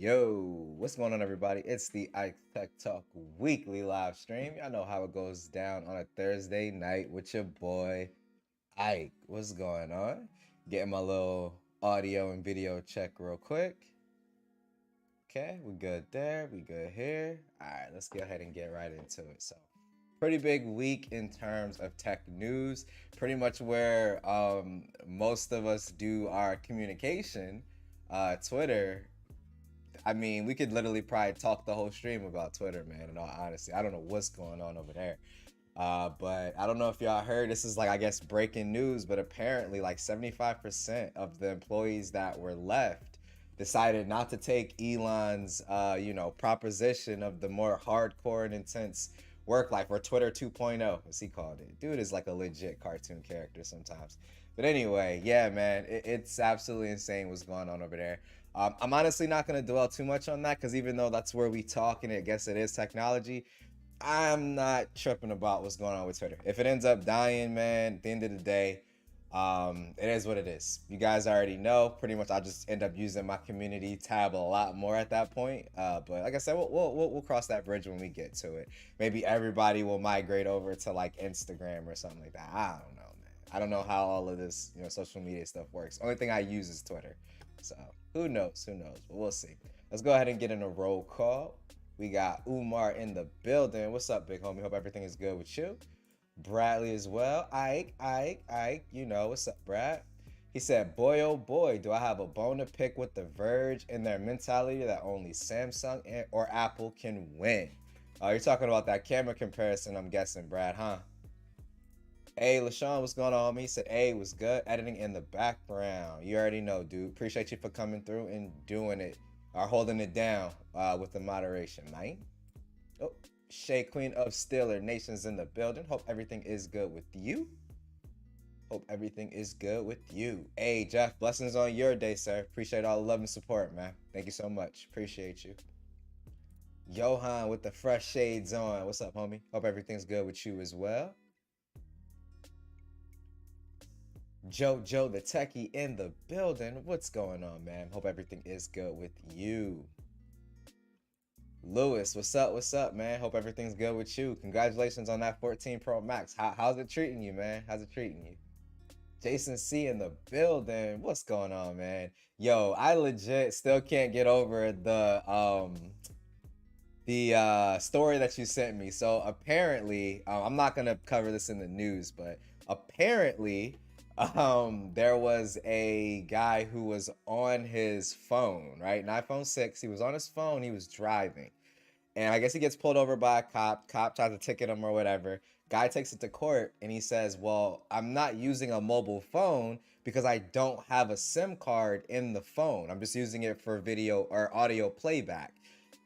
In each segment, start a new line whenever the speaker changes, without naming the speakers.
Yo, what's going on, everybody? It's the Ike Tech Talk weekly live stream. Y'all know how it goes down on a Thursday night with your boy Ike. What's going on? Getting my little audio and video check real quick. Okay, we good there. We good here. All right, let's go ahead and get right into it. So, pretty big week in terms of tech news. Pretty much where most of us do our communication. Twitter, I mean, we could literally probably talk the whole stream about Twitter, man. In all honesty, I don't know what's going on over there. But I don't know if y'all heard. This is like, I guess, breaking news. But apparently, like 75% of the employees that were left decided not to take Elon's, proposition of the more hardcore and intense work life, or Twitter 2.0, as he called it. Dude is like a legit cartoon character sometimes. But anyway, yeah, man, it's absolutely insane what's going on over there. I'm honestly not going to dwell too much on that because even though that's where we talk and I guess it is technology, I'm not tripping about what's going on with Twitter. If it ends up dying, man, at the end of the day, it is what it is. You guys already know. Pretty much, I'll just end up using my community tab a lot more at that point. But like I said, we'll cross that bridge when we get to it. Maybe everybody will migrate over to like Instagram or something like that. I don't know, man. I don't know how all of this, social media stuff works. Only thing I use is Twitter. So who knows? Who knows? But we'll see. Let's go ahead and get in a roll call. We got Umar in the building. What's up, big homie? Hope everything is good with you. Bradley as well. Ike. You know, what's up, Brad? He said, boy, oh boy, do I have a bone to pick with The Verge and their mentality that only Samsung or Apple can win. You're talking about that camera comparison, I'm guessing, Brad, huh? Hey, LaShawn, what's going on? He said, hey, was good editing in the background. You already know, dude. Appreciate you for coming through and doing it, or holding it down with the moderation, man. Oh, Shay, Queen of Steeler Nation's in the building. Hope everything is good with you. Hope everything is good with you. Hey, Jeff, blessings on your day, sir. Appreciate all the love and support, man. Thank you so much. Appreciate you. Johan with the fresh shades on. What's up, homie? Hope everything's good with you as well. Joe the techie in the building. What's going on, man? Hope everything is good with you. Lewis, what's up, man? Hope everything's good with you. Congratulations on that 14 Pro Max. How's it treating you, man? How's it treating you? Jason C in the building. What's going on, man? Yo, I legit still can't get over the story that you sent me. So apparently, I'm not gonna cover this in the news, but apparently there was a guy who was on his phone, right? An iPhone 6. He was on his phone, he was driving. And I guess he gets pulled over by a cop. Cop tries to ticket him or whatever. Guy takes it to court and he says, well, I'm not using a mobile phone because I don't have a SIM card in the phone. I'm just using it for video or audio playback.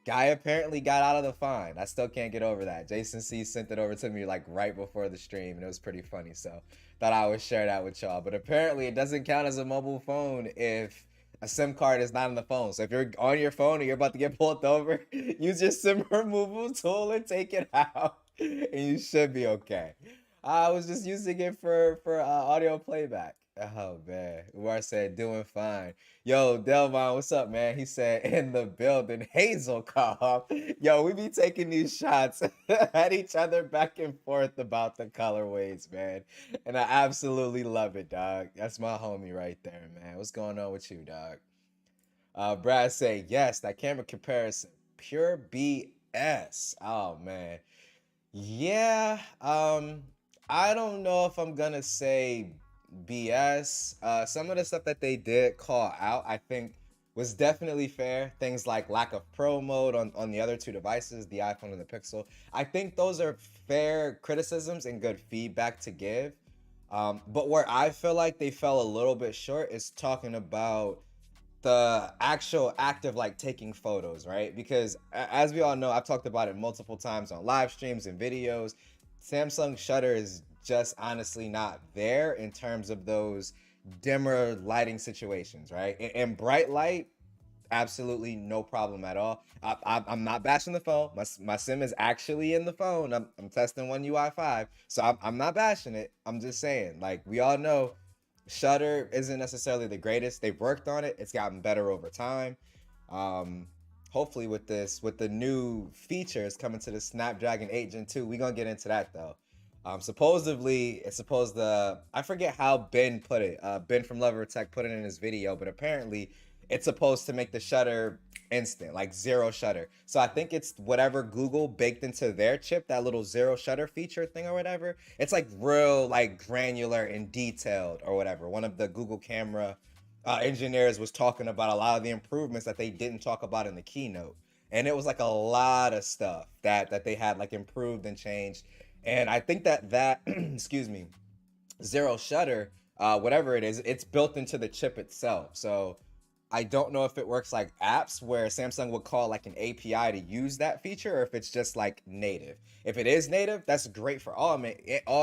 Guy apparently got out of the fine. I still can't get over that. Jason C sent it over to me like right before the stream and it was pretty funny. So thought I would share that with y'all. But apparently it doesn't count as a mobile phone if a SIM card is not in the phone. So if you're on your phone and you're about to get pulled over, use your SIM removal tool and take it out and you should be okay. I was just using it for audio playback. Oh man, Umar said doing fine. Yo, Delvon, what's up, man? He said in the building, Hazel cough. Yo, we be taking these shots at each other back and forth about the colorways, man. And I absolutely love it, dog. That's my homie right there, man. What's going on with you, dog? Brad say, yes, that camera comparison, pure BS. Oh man. Yeah, I don't know if I'm gonna say BS. Some of the stuff that they did call out, I think, was definitely fair. Things like lack of pro mode on the other two devices, the iPhone and the Pixel. I think those are fair criticisms and good feedback to give. But where I feel like they fell a little bit short is talking about the actual act of like taking photos, right? Because as we all know, I've talked about it multiple times on live streams and videos. Samsung shutter is just honestly not there in terms of those dimmer lighting situations, right? In bright light, absolutely no problem at all. I'm not bashing the phone. My SIM is actually in the phone. I'm testing One UI 5, so I'm not bashing it. I'm just saying, like we all know, Shutter isn't necessarily the greatest. They've worked on it. It's gotten better over time. hopefully with the new features coming to the Snapdragon 8 Gen 2, we're gonna get into that though. Supposedly it's supposed to, I forget how Ben put it. Ben from Lover Tech put it in his video, but apparently it's supposed to make the shutter instant, like zero shutter. So I think it's whatever Google baked into their chip, that little zero shutter feature thing or whatever. It's like real like granular and detailed or whatever. One of the Google camera engineers was talking about a lot of the improvements that they didn't talk about in the keynote, and it was like a lot of stuff that they had like improved and changed. And I think that excuse me, zero shutter, whatever it is, it's built into the chip itself. So I don't know if it works like apps where Samsung would call like an API to use that feature, or if it's just like native. If it is native, that's great for all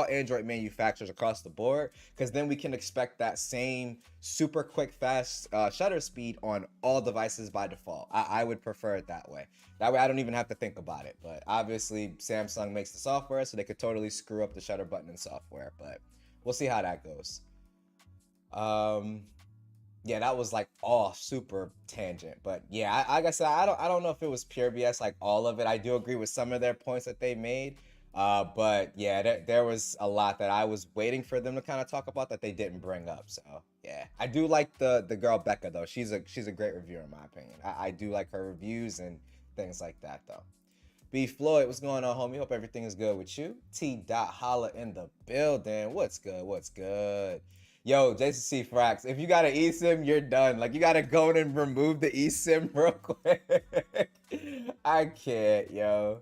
Android manufacturers across the board, because then we can expect that same super quick, fast shutter speed on all devices by default. I would prefer it that way. That way I don't even have to think about it. But obviously Samsung makes the software, so they could totally screw up the shutter button in software. But we'll see how that goes. Yeah, that was like all super tangent, but yeah, like I said, I don't know if it was pure BS, like all of it. I do agree with some of their points that they made, but yeah, there was a lot that I was waiting for them to kind of talk about that they didn't bring up. So yeah, I do like the girl Becca though. She's a great reviewer in my opinion. I do like her reviews and things like that though. B Floyd, what's going on, homie? Hope everything is good with you. T. Dot Holla in the building. What's good? What's good? Yo, Jason C. Frax, if you got an eSIM, you're done. Like, you gotta go in and remove the eSIM real quick. I can't, yo.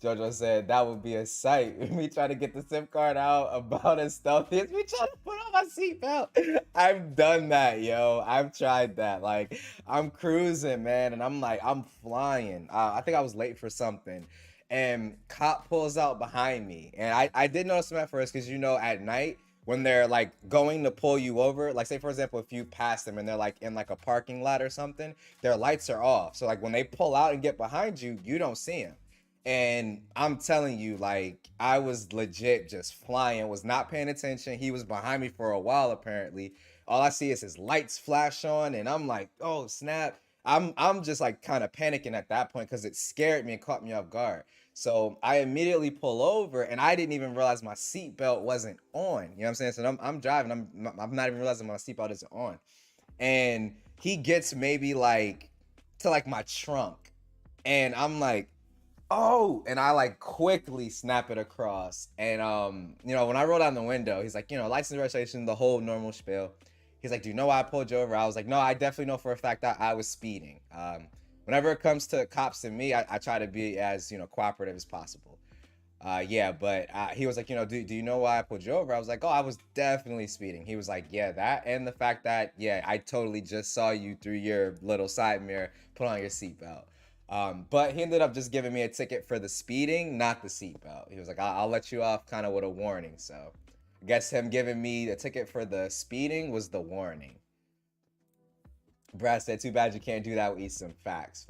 Jojo said that would be a sight. Me trying to get the SIM card out about as stealthy as me trying to put on my seatbelt. I've done that, yo. I've tried that. Like, I'm cruising, man, and I'm like, I'm flying. I think I was late for something, and cop pulls out behind me, and I did notice him at first because at night when they're like going to pull you over, like say for example, if you pass them and they're like in like a parking lot or something, their lights are off. So like when they pull out and get behind you, you don't see them. And I'm telling you, like I was legit just flying, was not paying attention. He was behind me for a while apparently. All I see is his lights flash on, and I'm like, oh snap. I'm just like kind of panicking at that point because it scared me and caught me off guard. So I immediately pull over, and I didn't even realize my seatbelt wasn't on. You know what I'm saying? So I'm driving. I'm not even realizing my seatbelt isn't on, and he gets maybe like to like my trunk, and I'm like, oh, and I like quickly snap it across. And when I roll down the window, he's like, license registration, the whole normal spiel. He's like, do you know why I pulled you over? I was like, no, I definitely know for a fact that I was speeding. Whenever it comes to cops and me, I try to be as cooperative as possible. Yeah, but he was like, do you know why I pulled you over? I was like, oh, I was definitely speeding. He was like, yeah, that and the fact that, yeah, I totally just saw you through your little side mirror put on your seatbelt. But he ended up just giving me a ticket for the speeding, not the seatbelt. He was like, I'll let you off kind of with a warning. So I guess him giving me a ticket for the speeding was the warning. Brad said, too bad you can't do that with eSIM. Facts.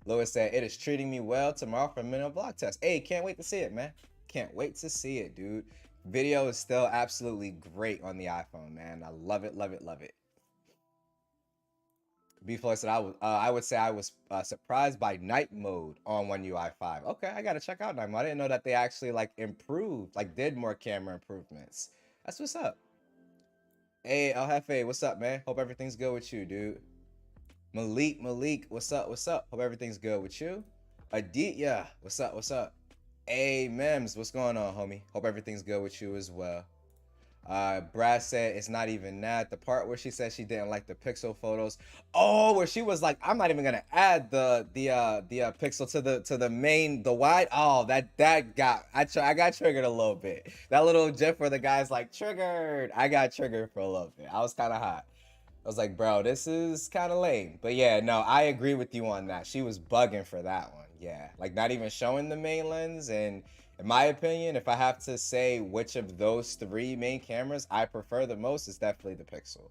Lewis said, it is treating me well tomorrow for a minute block test. Hey, can't wait to see it, man. Can't wait to see it, dude. Video is still absolutely great on the iPhone, man. I love it. B Floyd said, I would say I was surprised by night mode on One UI 5. Okay, I gotta check out night mode. I didn't know that they actually like improved, like did more camera improvements. That's what's up. Hey, El Jefe, what's up, man? Hope everything's good with you, dude. Malik, what's up? Hope everything's good with you. Aditya, what's up? Hey, Mems, what's going on, homie? Hope everything's good with you as well. Brad said it's not even that. The part where she said she didn't like the pixel photos. Oh, where she was like, I'm not even gonna add the pixel to the wide. Oh, that got I got triggered a little bit. That little gif where the guy's like triggered. I got triggered for a little bit. I was kind of hot. I was like, bro, this is kind of lame. But yeah, no, I agree with you on that. She was bugging for that one. Yeah, like not even showing the main lens. And in my opinion, if I have to say which of those three main cameras I prefer the most, it's definitely the Pixel.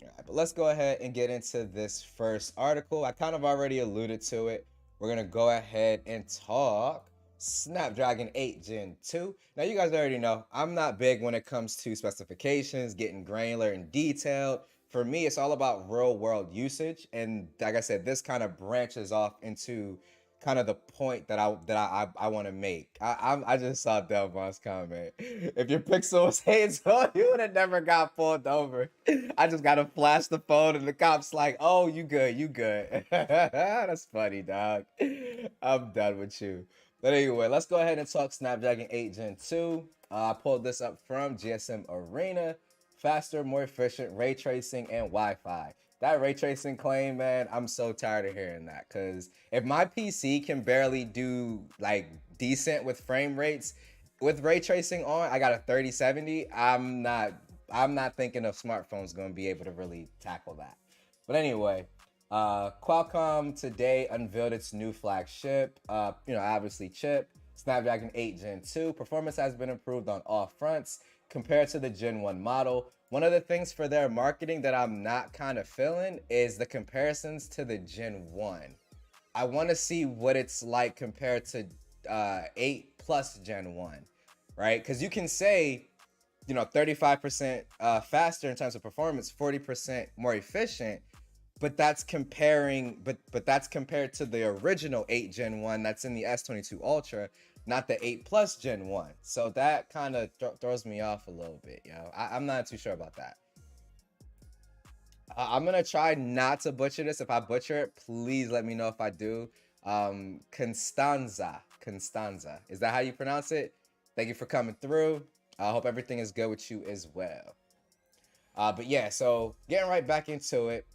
All right, but let's go ahead and get into this first article. I kind of already alluded to it. We're going to go ahead and talk Snapdragon 8 Gen 2. Now, you guys already know I'm not big when it comes to specifications, getting granular and detailed. for me, it's all about real world usage. And like I said, this kind of branches off into kind of the point that I want to make. I just saw Delmon's comment. If your pixel was hands on, you would have never got pulled over. I just gotta flash the phone and the cops like, oh, you good, you good. That's funny, dog. I'm done with you. But anyway, let's go ahead and talk Snapdragon 8 Gen 2. I pulled this up from GSM Arena. Faster, more efficient ray tracing and Wi-Fi. That ray tracing claim, man, I'm so tired of hearing that. Because if my PC can barely do like decent with frame rates with ray tracing on, I got a 3070. I'm not thinking of smartphones going to be able to really tackle that. But anyway, Qualcomm today unveiled its new flagship, obviously chip, Snapdragon 8 Gen 2. Performance has been improved on all fronts compared to the Gen 1 model. One of the things for their marketing that I'm not kind of feeling is the comparisons to the Gen 1. I want to see what it's like compared to 8 plus Gen 1, right? Because you can say, 35% faster in terms of performance, 40% more efficient, but that's comparing, but that's compared to the original 8 Gen 1 that's in the S22 Ultra, not the 8 Plus Gen 1. So that kind of throws me off a little bit, I'm not too sure about that. I'm gonna try not to butcher this. If I butcher it, please let me know if I do. Constanza. Is that how you pronounce it? Thank you for coming through. I hope everything is good with you as well. But yeah, so getting right back into it.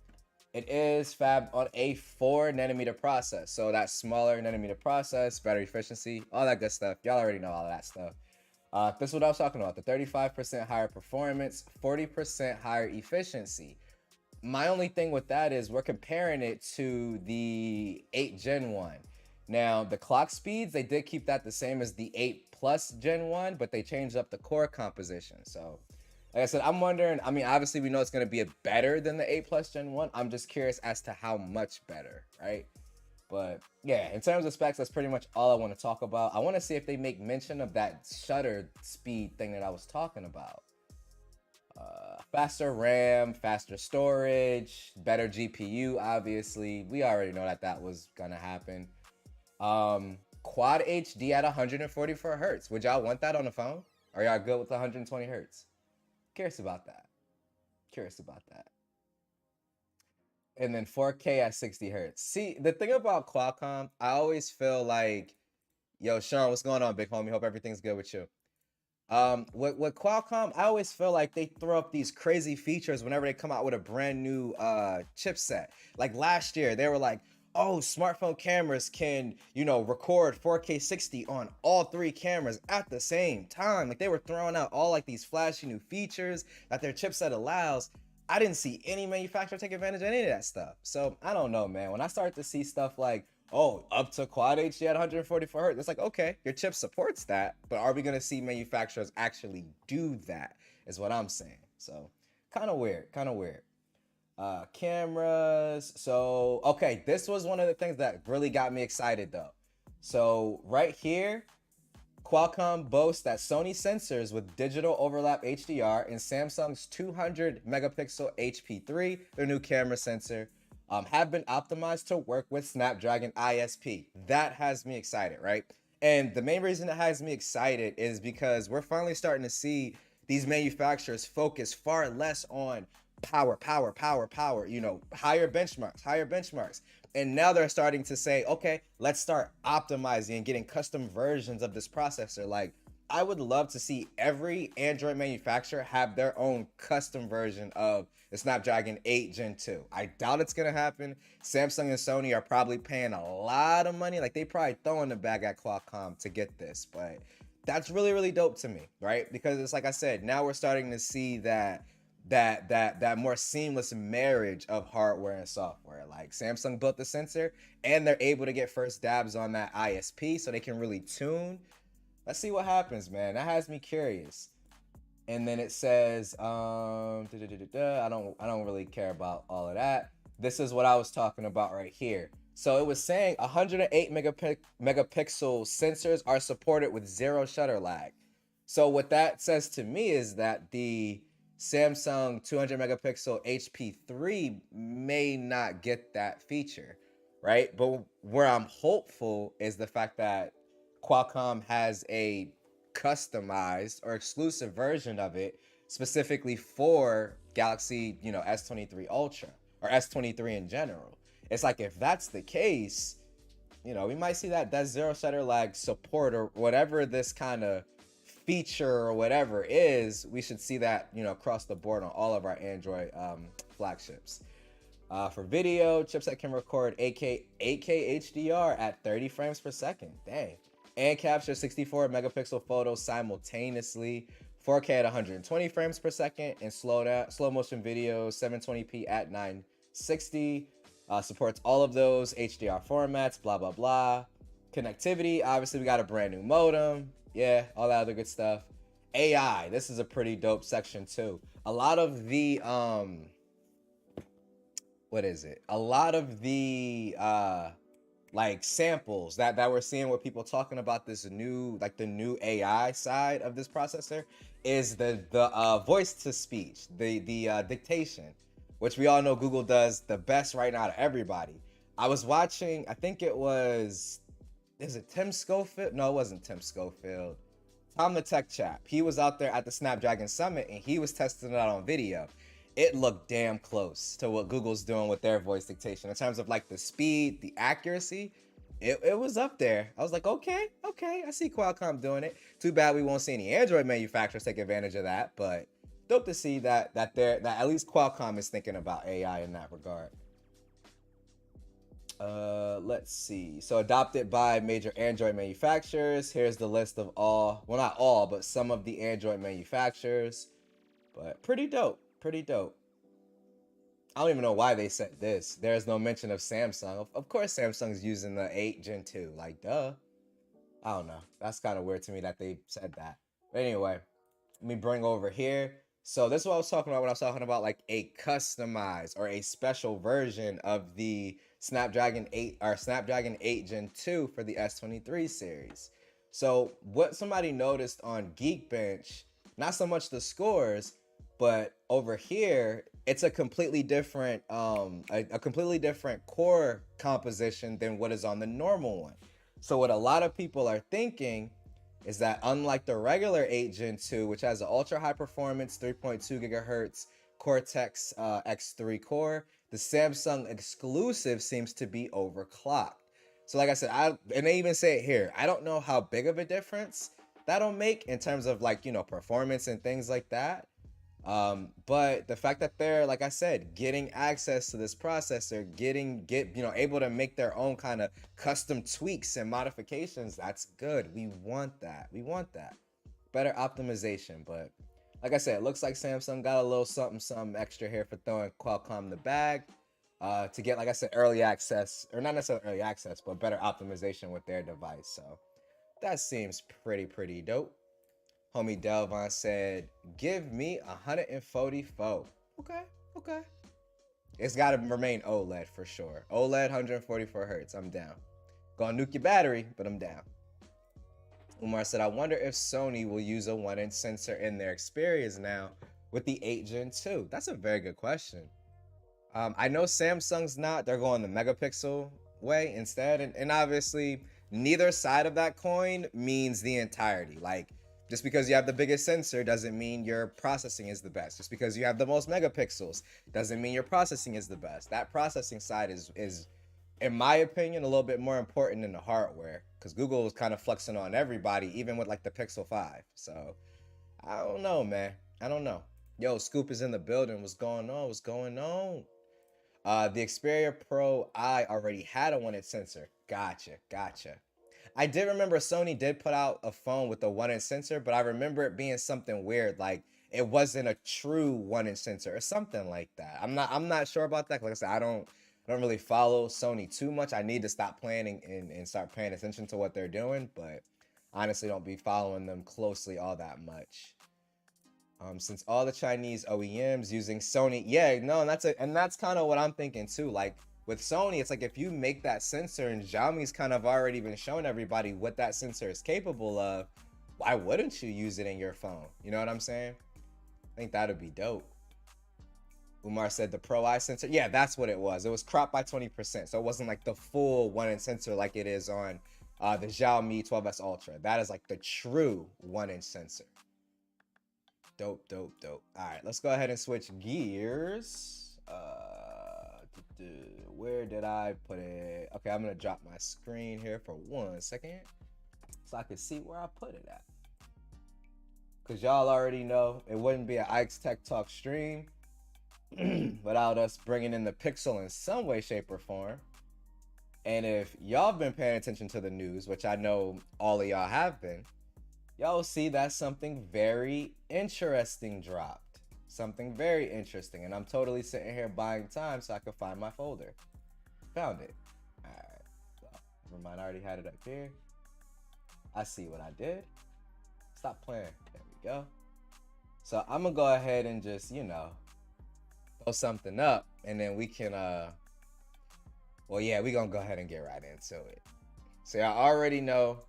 It is fabbed on a 4nm process. So that smaller nanometer process, better efficiency, all that good stuff. Y'all already know all of that stuff. This is what I was talking about. The 35% higher performance, 40% higher efficiency. My only thing with that is we're comparing it to the 8 Gen 1. Now, the clock speeds, they did keep that the same as the 8 Plus Gen 1, but they changed up the core composition. So like I said, I'm wondering, obviously we know it's going to be better than the 8 Plus Gen 1. I'm just curious as to how much better, right? But yeah, in terms of specs, that's pretty much all I want to talk about. I want to see if they make mention of that shutter speed thing that I was talking about. Faster RAM, faster storage, better GPU, obviously. We already know that was going to happen. Quad HD at 144 Hertz. Would y'all want that on the phone? Are y'all good with 120 Hertz? Curious about that. And then 4K at 60 Hertz. See, the thing about Qualcomm, I always feel like, yo, Sean, what's going on, big homie? Hope everything's good with you. With Qualcomm, I always feel like they throw up these crazy features whenever they come out with a brand new chipset. Like last year, they were like, oh, smartphone cameras can, record 4K 60 on all 3 cameras at the same time. Like they were throwing out all like these flashy new features that their chipset allows. I didn't see any manufacturer take advantage of any of that stuff. So I don't know, man. When I start to see stuff like, oh, up to Quad HD at 144 Hertz, it's like, okay, your chip supports that, but are we going to see manufacturers actually do that is what I'm saying. So kind of weird. Cameras. So, okay, this was one of the things that really got me excited though. So right here, Qualcomm boasts that Sony sensors with digital overlap HDR and Samsung's 200 megapixel HP3, their new camera sensor, have been optimized to work with Snapdragon ISP. That has me excited, right? And the main reason it has me excited is because we're finally starting to see these manufacturers focus far less on power, higher benchmarks. And now they're starting to say, okay, let's start optimizing and getting custom versions of this processor. Like, I would love to see every Android manufacturer have their own custom version of the Snapdragon 8 Gen 2. I doubt it's going to happen. Samsung and Sony are probably paying a lot of money. Like, they probably throwing the bag at Qualcomm to get this. But that's really, really dope to me, right? Because it's like I said, now we're starting to see that more seamless marriage of hardware and software. Like Samsung built the sensor and they're able to get first dabs on that ISP so they can really tune. Let's see what happens, man. That has me curious. And then it says, I don't really care about all of that. This is what I was talking about right here. So it was saying 108 megapixel sensors are supported with 0 shutter lag. So what that says to me is that the Samsung 200 megapixel HP3 may not get that feature, right? But where I'm hopeful is the fact that Qualcomm has a customized or exclusive version of it specifically for Galaxy, S23 Ultra or S23 in general. It's like if that's the case, we might see that zero shutter lag support or whatever this kind of feature or whatever is. We should see that across the board on all of our Android flagships. For video, chipset can record 8K HDR at 30 frames per second. Dang. And capture 64 megapixel photos simultaneously. 4K at 120 frames per second, and slow motion video 720p at 960. Supports all of those HDR formats, blah blah blah. Connectivity, obviously we got a brand new modem, yeah, all that other good stuff. AI, this is a pretty dope section too. A lot of the what is it? A lot of the like samples that we're seeing with people talking about this new, like the new AI side of this processor is the voice to speech, the dictation, which we all know Google does the best right now to everybody. I was watching, I think it was, is it Tim Schofield? No, it wasn't Tim Schofield. Tom the Tech Chap. He was out there at the Snapdragon Summit and he was testing it out on video. It looked damn close to what Google's doing with their voice dictation in terms of like the speed, the accuracy. It was up there. I was like, okay, I see Qualcomm doing it. Too bad we won't see any Android manufacturers take advantage of that, but dope to see that at least Qualcomm is thinking about AI in that regard. Let's see. So adopted by major Android manufacturers. Here's the list of all, well, not all, but some of the Android manufacturers. But pretty dope. Pretty dope. I don't even know why they said this. There's no mention of Samsung. Of course Samsung's using the 8 Gen 2. Like, duh. I don't know. That's kind of weird to me that they said that. But anyway, let me bring over here. So this is what I was talking about when I was talking about like a customized or a special version of the Snapdragon 8 or Snapdragon 8 Gen 2 for the S23 series. So what somebody noticed on Geekbench, not so much the scores, but over here, it's a completely different a completely different core composition than what is on the normal one. So what a lot of people are thinking is that unlike the regular 8 Gen 2, which has an ultra high performance 3.2 gigahertz Cortex X3 core, the Samsung exclusive seems to be overclocked. So like I said, and they even say it here, I don't know how big of a difference that'll make in terms of like, performance and things like that. But the fact that they're, like I said, getting access to this processor, able to make their own kind of custom tweaks and modifications, that's good. We want that. Better optimization. But like I said, it looks like Samsung got a little something extra here for throwing Qualcomm the bag, to get, like I said, early access, or not necessarily early access, but better optimization with their device. So that seems pretty dope. Homie Delvon said, give me 144. Okay. It's got to remain OLED for sure. OLED 144 hertz. I'm down. Gonna nuke your battery, but I'm down. Umar said, I wonder if Sony will use a 1-inch sensor in their Xperias now with the 8 Gen 2. That's a very good question. I know Samsung's not. They're going the megapixel way instead. And obviously, neither side of that coin means the entirety. Like, just because you have the biggest sensor doesn't mean your processing is the best. Just because you have the most megapixels doesn't mean your processing is the best. That processing side is, in my opinion, a little bit more important than the hardware, because Google is kind of flexing on everybody, even with like the Pixel 5. So I don't know, man. I don't know. Yo, Scoop is in the building. What's going on? The Xperia Pro I already had a 1-inch sensor. Gotcha. I did remember Sony did put out a phone with a 1-inch sensor, but I remember it being something weird, like it wasn't a true 1-inch sensor or something like that. I'm not sure about that. Like I said, I don't really follow Sony too much. I need to stop playing and start paying attention to what they're doing, but honestly don't be following them closely all that much. Since all the Chinese OEMs using Sony, yeah, no, and that's kind of what I'm thinking too. Like with Sony, it's like if you make that sensor, and Xiaomi's kind of already been showing everybody what that sensor is capable of, why wouldn't you use it in your phone? You know what I'm saying? I think that'd be dope. Umar said the Pro Eye sensor. Yeah, that's what it was. It was cropped by 20%. So it wasn't like the full 1-inch sensor like it is on the Xiaomi 12S Ultra. That is like the true 1-inch sensor. Dope, dope, dope. All right, let's go ahead and switch gears. Where did I put it? Okay, I'm gonna drop my screen here for 1 second so I can see where I put it at. Cause y'all already know it wouldn't be an Ike's Tech Talk stream without us bringing in the Pixel in some way, shape, or form. And if y'all been paying attention to the news, which I know all of y'all have been, y'all see that something very interesting dropped. Something very interesting. And I'm totally sitting here buying time so I can find my folder. Found it. All right. Well, never mind. I already had it up here. I see what I did. Stop playing. There we go. So I'm going to go ahead and just, you know, throw something up. And then we can, well, yeah, we're going to go ahead and get right into it. So y'all already know.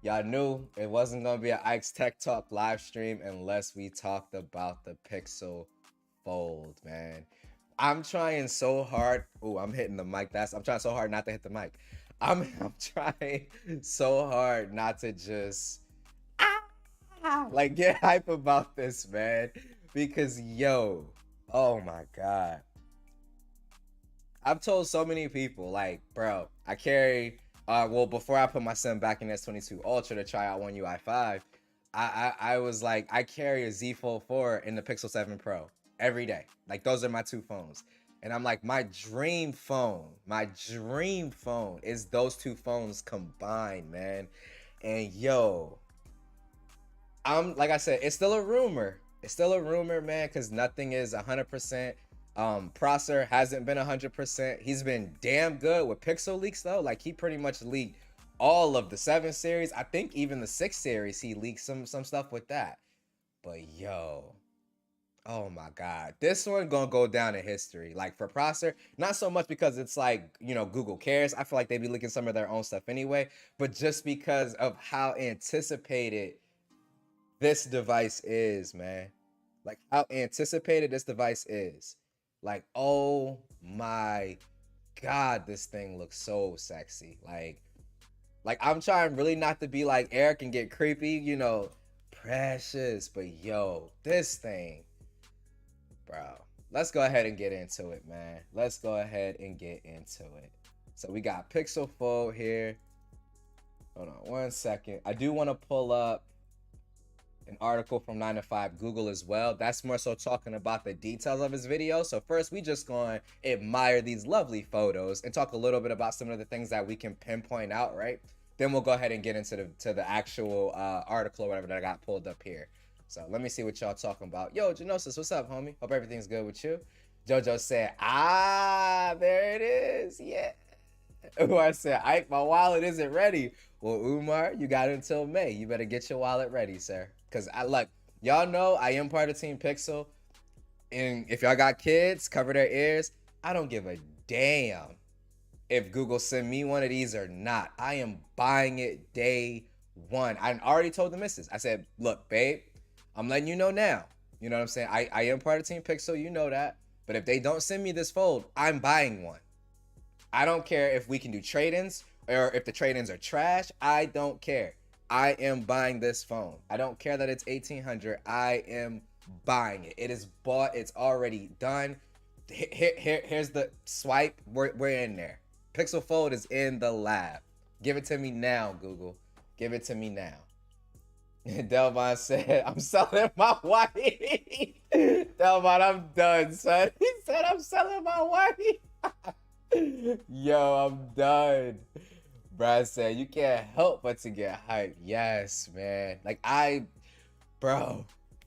Y'all knew it wasn't going to be an Ike's Tech Talk live stream unless we talked about the Pixel Fold, man. I'm trying so hard. Oh, I'm hitting the mic. I'm trying so hard not to hit the mic. I'm trying so hard not to just like get hype about this, man. Because yo, oh my God. I've told so many people, like, bro, I carry well, before I put my son back in S22 Ultra to try out One UI 5, I was like, I carry a Z Fold 4 in the Pixel 7 Pro every day. Like, those are my two phones. And I'm like, my dream phone is those two phones combined, man. And yo, like I said, it's still a rumor. It's still a rumor, man, because nothing is 100%. Prosser hasn't been 100%. He's been damn good with Pixel leaks though. Like, he pretty much leaked all of the 7 series. I think even the 6 series he leaked some stuff with that. But yo, oh my God, this one gonna go down in history. Like, for Prosser, not so much because it's like, you know, Google cares. I feel like they be leaking some of their own stuff anyway, but just because of how anticipated this device is, man. Like, how anticipated this device is. Like, oh my God, this thing looks so sexy. Like I'm trying really not to be like Eric and get creepy, you know, precious. But yo, this thing, bro. Let's go ahead and get into it, man. Let's go ahead and get into it. So we got Pixel Fold here. Hold on 1 second. I do want to pull up an article from 9 to 5 Google as well. That's more so talking about the details of his video. So first, we just going to admire these lovely photos and talk a little bit about some of the things that we can pinpoint out, right? Then we'll go ahead and get into the actual article or whatever that I got pulled up here. So let me see what y'all talking about. Yo, Genosis, what's up, homie? Hope everything's good with you. Jojo said, there it is. Yeah. Umar said, Ike, my wallet isn't ready. Well, Umar, you got until May. You better get your wallet ready, sir. Because y'all know I am part of Team Pixel. And if y'all got kids, cover their ears. I don't give a damn if Google send me one of these or not. I am buying it day one. I already told the missus. I said, look, babe, I'm letting you know now. You know what I'm saying? I am part of Team Pixel. You know that. But if they don't send me this fold, I'm buying one. I don't care if we can do trade-ins or if the trade-ins are trash. I don't care. I am buying this phone. I don't care that it's $1,800. I am buying it. It is bought. It's already done. Here's the swipe. We're in there. Pixel Fold is in the lab. Give it to me now, Google. Give it to me now. Delvon said, I'm selling my wife. Delvon, I'm done, son. He said, I'm selling my wife. Yo, I'm done. Brad said, you can't help but to get hyped. Yes, man. Like, bro,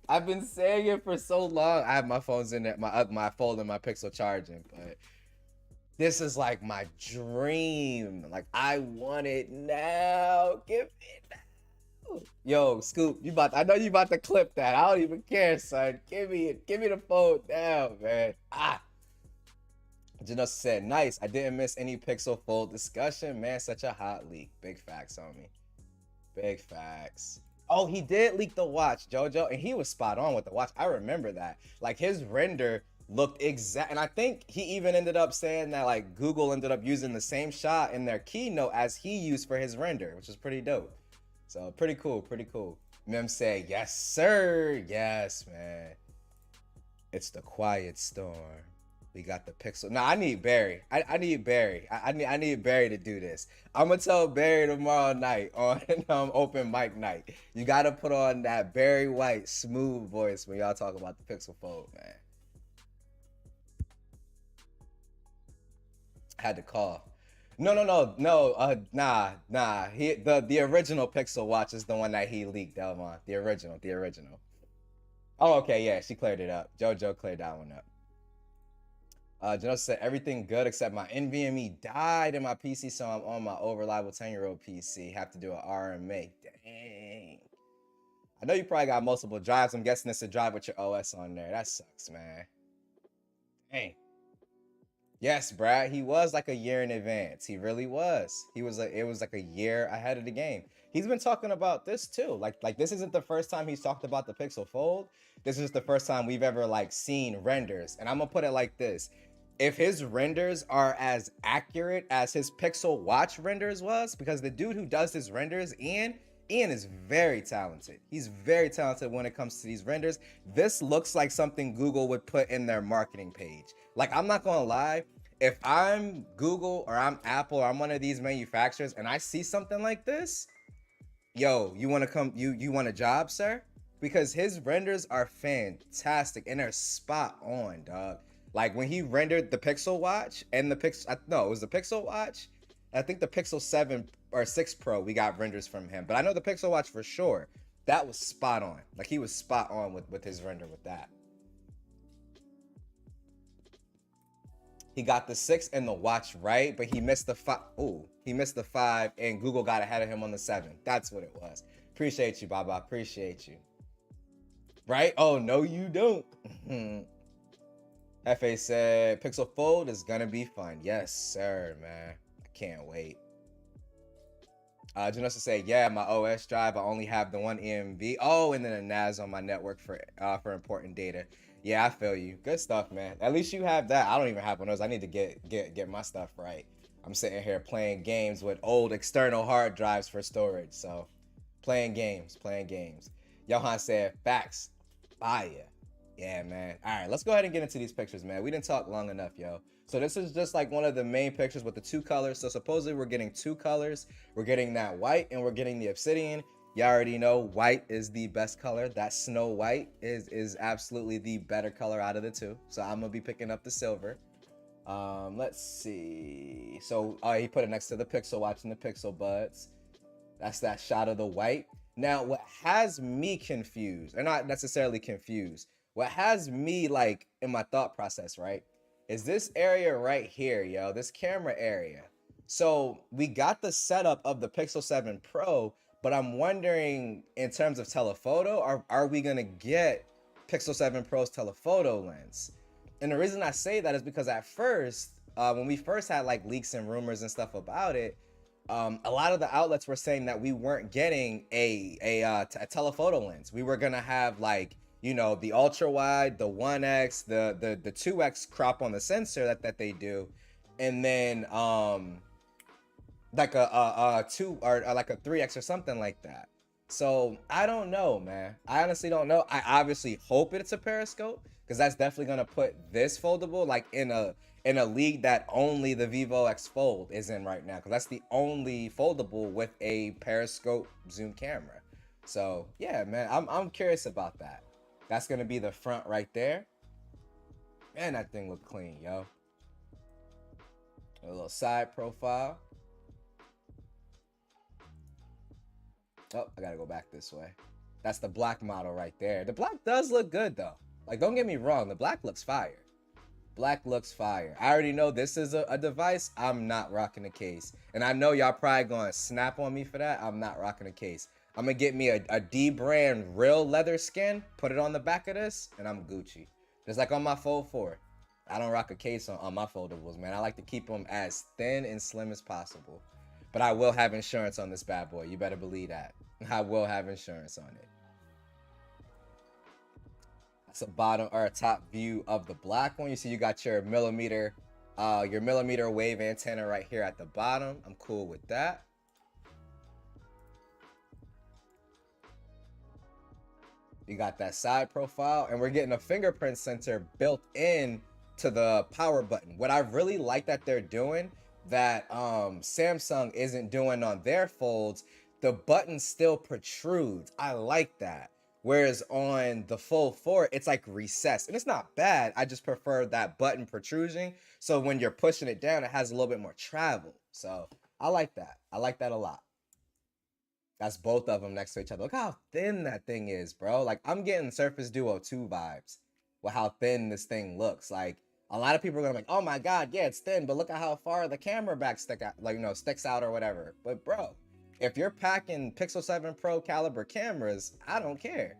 I've been saying it for so long. I have my phones in there, my Fold and my Pixel charging, but this is like my dream. Like, I want it now. Give it now. Yo, Scoop, I know you about to clip that. I don't even care, son. Give me it. Give me the phone now, man. Janus said, nice. I didn't miss any Pixel Fold discussion. Man, such a hot leak. Big facts on me. Big facts. Oh, he did leak the watch, JoJo, and he was spot on with the watch. I remember that. Like his render looked exact, and I think he even ended up saying that like Google ended up using the same shot in their keynote as he used for his render, which is pretty dope. So pretty cool, pretty cool. Mem said, "Yes, sir. Yes, man. It's the quiet storm. We got the pixel. No, I need Barry. I need Barry. I need Barry to do this. I'm gonna tell Barry tomorrow night on open mic night. You gotta put on that Barry White smooth voice when y'all talk about the Pixel Fold, man. I had to call. No. Nah. The original Pixel Watch is the one that he leaked, Delmon. The original. Oh, okay, yeah, she cleared it up. JoJo cleared that one up. Janelle said everything good except my NVMe died in my PC, so I'm on my old reliable 10-year-old PC. Have to do an RMA. Dang. I know you probably got multiple drives. I'm guessing it's a drive with your OS on there. That sucks, man. Dang. Yes, Brad. He was like a year in advance. He really was. It was like a year ahead of the game. He's been talking about this too. Like this isn't the first time he's talked about the Pixel Fold. This is the first time we've ever like seen renders. And I'm gonna put it like this. If his renders are as accurate as his Pixel Watch renders was, because the dude who does his renders, Ian is very talented. He's very talented when it comes to these renders. This looks like something Google would put in their marketing page. Like, I'm not gonna lie, if I'm Google or I'm Apple or I'm one of these manufacturers and I see something like this, yo, you wanna come, you want a job, sir? Because his renders are fantastic and they're spot on, dog. Like when he rendered the Pixel Watch and the Pixel, no, it was the Pixel Watch. I think the Pixel 7 or 6 Pro, we got renders from him. But I know the Pixel Watch for sure. That was spot on. Like he was spot on with his render with that. He got the 6 and the watch right, but he missed the 5. Ooh, he missed the 5 and Google got ahead of him on the 7. That's what it was. Appreciate you, Baba. Appreciate you. Right? Oh, no, you don't. FA said, Pixel Fold is gonna be fun. Yes, sir, man. I can't wait. Janessa said, yeah, my OS drive, I only have the one EMV. Oh, and then a NAS on my network for important data. Yeah, I feel you. Good stuff, man. At least you have that. I don't even have one of those. I need to get my stuff right. I'm sitting here playing games with old external hard drives for storage. So, playing games. Johan said, facts. Fire. Yeah, man. All right, let's go ahead and get into these pictures, man. We didn't talk long enough, yo. So this is just like one of the main pictures with the 2 colors. So supposedly we're getting 2 colors. We're getting that white and we're getting the obsidian. You already know white is the best color. That Snow White is absolutely the better color out of the 2. So I'm gonna be picking up the silver. Let's see. So he put it next to the Pixel Watch and the Pixel Buds. That's that shot of the white. Now, what has me confused, or not necessarily confused, what has me like in my thought process, right, is this area right here, yo, this camera area. So we got the setup of the Pixel 7 Pro, but I'm wondering in terms of telephoto, are we gonna get Pixel 7 Pro's telephoto lens? And the reason I say that is because at first, when we first had like leaks and rumors and stuff about it, a lot of the outlets were saying that we weren't getting a telephoto lens. We were gonna have like, you know, the ultra wide, the 1x, the 2x crop on the sensor that they do, and then like a 2 or like a 3x or something like that. So I don't know, man. I honestly don't know. I obviously hope it's a periscope because that's definitely gonna put this foldable like in a league that only the Vivo X Fold is in right now, because that's the only foldable with a periscope zoom camera. So yeah, man, I'm curious about that. That's gonna be the front right there. Man, that thing look clean, yo. A little side profile. Oh, I gotta go back this way. That's the black model right there. The black does look good though. Like, don't get me wrong, the black looks fire. Black looks fire. I already know this is a device. I'm not rocking the case. And I know y'all probably gonna snap on me for that. I'm not rocking the case. I'm gonna get me a D brand real leather skin, put it on the back of this, and I'm Gucci. Just like on my Fold 4. I don't rock a case on my foldables, man. I like to keep them as thin and slim as possible. But I will have insurance on this bad boy. You better believe that. I will have insurance on it. That's a bottom or a top view of the black one. You see you got your millimeter wave antenna right here at the bottom. I'm cool with that. You got that side profile, and we're getting a fingerprint sensor built in to the power button. What I really like that they're doing that Samsung isn't doing on their folds, the button still protrudes. I like that. Whereas on the Fold 4, it's like recessed. And it's not bad. I just prefer that button protrusion. So when you're pushing it down, it has a little bit more travel. So I like that. I like that a lot. That's both of them next to each other. Look how thin that thing is, bro. Like, I'm getting Surface Duo 2 vibes with how thin this thing looks. Like, a lot of people are gonna be like, oh my God, yeah, it's thin, but look at how far the camera back sticks out or whatever. But bro, if you're packing Pixel 7 Pro caliber cameras, I don't care.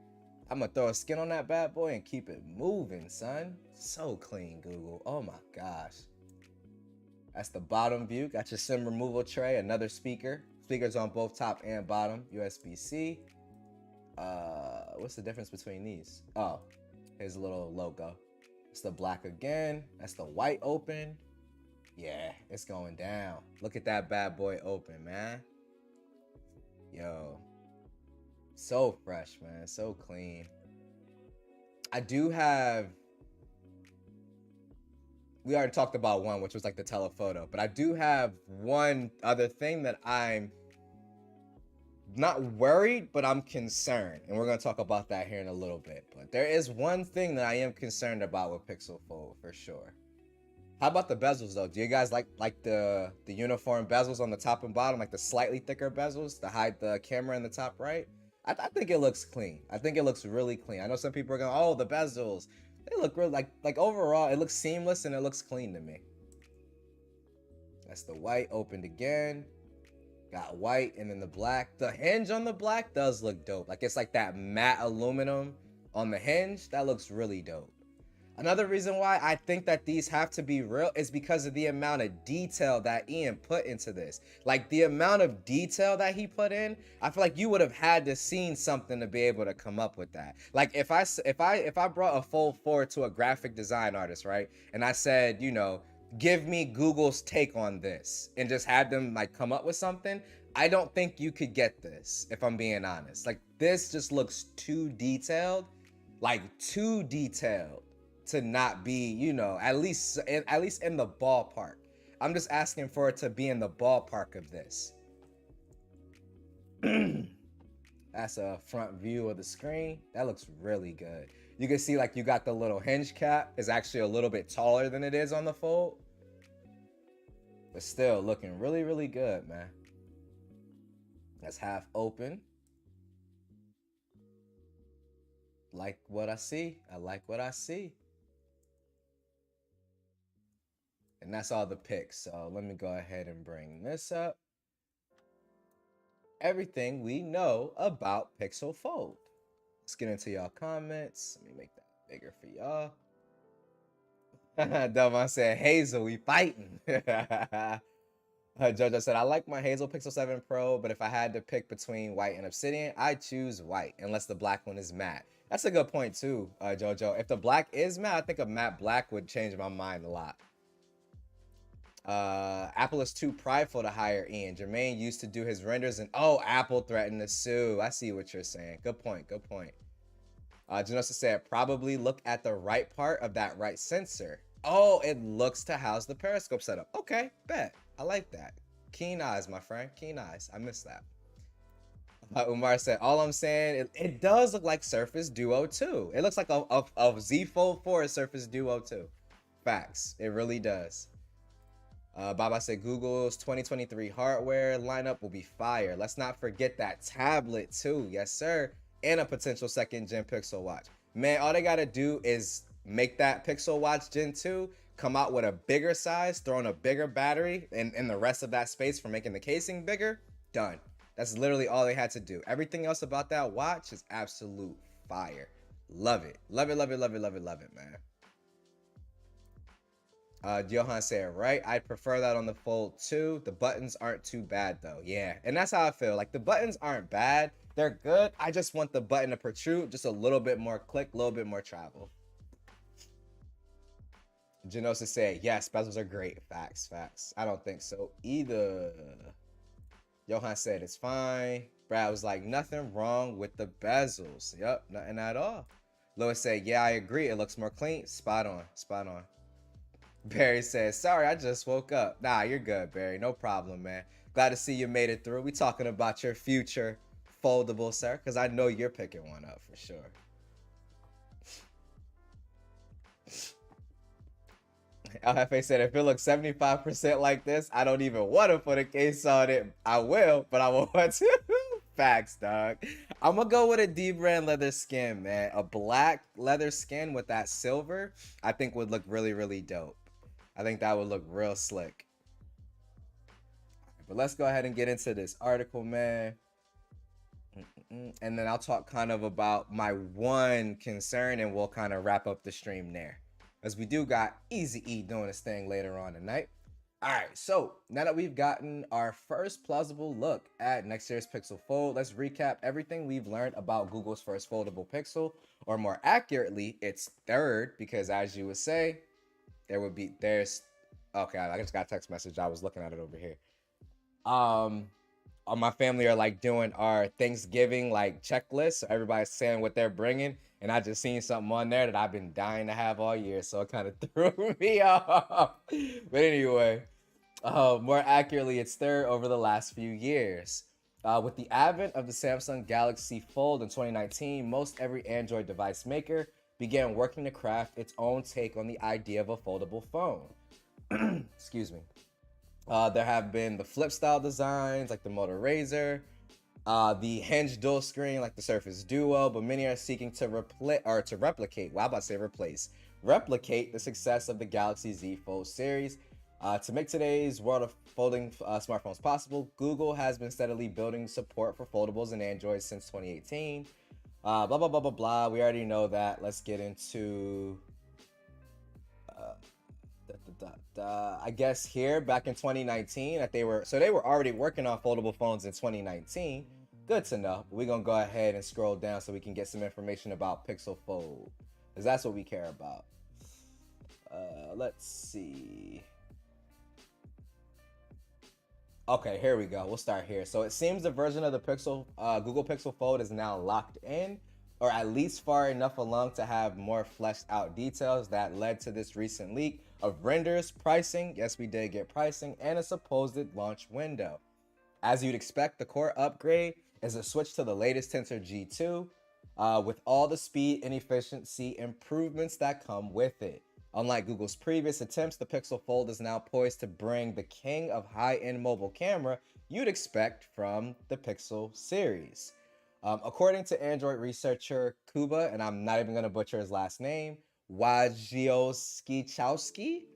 I'm gonna throw a skin on that bad boy and keep it moving, son. So clean, Google. Oh my gosh. That's the bottom view. Got your SIM removal tray, another speaker. Speakers on both top and bottom, USB-C. What's the difference between these? Oh, here's a little logo. It's the black again. That's the white open. Yeah, it's going down. Look at that bad boy open, man. Yo, so fresh, man. So clean. I do have... We already talked about one, which was like the telephoto. But I do have one other thing that I'm not worried, but I'm concerned. And we're going to talk about that here in a little bit. But there is one thing that I am concerned about with Pixel Fold for sure. How about the bezels though? Do you guys like the uniform bezels on the top and bottom, like the slightly thicker bezels to hide the camera in the top right? I think it looks clean. I think it looks really clean. I know some people are going, oh, the bezels. They look real, like overall, it looks seamless and it looks clean to me. That's the white opened again. Got white and then the black. The hinge on the black does look dope. Like it's like that matte aluminum on the hinge. That looks really dope. Another reason why I think that these have to be real is because of the amount of detail that Ian put into this. Like the amount of detail that he put in, I feel like you would have had to seen something to be able to come up with that. Like if I brought a Fold 4 to a graphic design artist, right? And I said, you know, give me Google's take on this and just had them like come up with something, I don't think you could get this, if I'm being honest. Like this just looks too detailed, like too detailed to not be, you know, at least in the ballpark. I'm just asking for it to be in the ballpark of this. That's a front view of the screen. That looks really good. You can see like you got the little hinge cap is actually a little bit taller than it is on the Fold. But still looking really, really good, man. That's half open. Like what I see. I like what I see. And that's all the pics. So let me go ahead and bring this up. Everything we know about Pixel Fold. Let's get into y'all comments. Let me make that bigger for y'all. Delvon said, Hazel, we fighting. Jojo said, I like my Hazel Pixel 7 Pro, but if I had to pick between white and obsidian, I'd choose white, unless the black one is matte. That's a good point too, Jojo. If the black is matte, I think a matte black would change my mind a lot. Apple is too prideful to hire Ian. Jermaine used to do his renders and Apple threatened to sue. I see what you're saying. Good point. Good point. Genosa said, probably look at the right part of that right sensor. Oh, it looks to house the periscope setup. Okay, bet. I like that. Keen eyes, my friend. Keen eyes. I missed that. Umar said, all I'm saying, it does look like Surface Duo 2. It looks like a Z Fold 4 Surface Duo 2. Facts. It really does. Baba said Google's 2023 hardware lineup will be fire. Let's not forget that tablet too. Yes, sir. And a potential second gen Pixel Watch. Man, all they got to do is make that Pixel Watch Gen 2 come out with a bigger size, throw in a bigger battery, and the rest of that space for making the casing bigger. Done. That's literally all they had to do. Everything else about that watch is absolute fire. Love it. Love it, love it, love it, love it, love it, man. Johan said, right? I'd prefer that on the Fold too. The buttons aren't too bad though. Yeah, and that's how I feel. Like the buttons aren't bad. They're good. I just want the button to protrude just a little bit more click, a little bit more travel. Genosis said, yes, bezels are great. Facts, facts. I don't think so either. Johan said, it's fine. Brad was like, nothing wrong with the bezels. Yep, nothing at all. Lewis said, yeah, I agree. It looks more clean. Spot on, spot on. Barry says, sorry, I just woke up. Nah, you're good, Barry. No problem, man. Glad to see you made it through. We talking about your future foldable, sir, because I know you're picking one up for sure. LFA said, if it looks 75% like this, I don't even want to put a case on it. I will, but I won't want to. Facts, dog. I'm going to go with a D-brand leather skin, man. A black leather skin with that silver, I think would look really, really dope. I think that would look real slick. But let's go ahead and get into this article, man. And then I'll talk kind of about my one concern and we'll kind of wrap up the stream there. As we do got Easy E doing his thing later on tonight. All right, so now that we've gotten our first plausible look at next year's Pixel Fold, let's recap everything we've learned about Google's first foldable Pixel, or more accurately, its third, because as you would say, okay, I just got a text message. I was looking at it over here. My family are like doing our Thanksgiving like checklist. So everybody's saying what they're bringing, and I just seen something on there that I've been dying to have all year, so it kind of threw me off. But anyway, more accurately, it's third over the last few years. With the advent of the Samsung Galaxy Fold in 2019, most every Android device maker began working to craft its own take on the idea of a foldable phone. Excuse me. There have been the flip style designs like the Moto Razr, the hinged dual screen like the Surface Duo, but many are seeking to replicate the success of the Galaxy Z Fold series. To make today's world of folding smartphones possible, Google has been steadily building support for foldables in Android since 2018. Blah, blah, blah, blah, blah. We already know that. Let's get into... I guess here back in 2019 that they were already working on foldable phones in 2019. Good to know. We're gonna go ahead and scroll down so we can get some information about Pixel Fold, because that's what we care about. Let's see. Okay, here we go. We'll start here. So it seems the version of the Google Pixel Fold is now locked in, or at least far enough along to have more fleshed out details that led to this recent leak of renders, pricing, yes we did get pricing, and a supposed launch window. As you'd expect, the core upgrade is a switch to the latest Tensor G2 with all the speed and efficiency improvements that come with it. Unlike Google's previous attempts, the Pixel Fold is now poised to bring the king of high-end mobile camera you'd expect from the Pixel series. According to Android researcher Kuba, and I'm not even going to butcher his last name, Wojciechowski,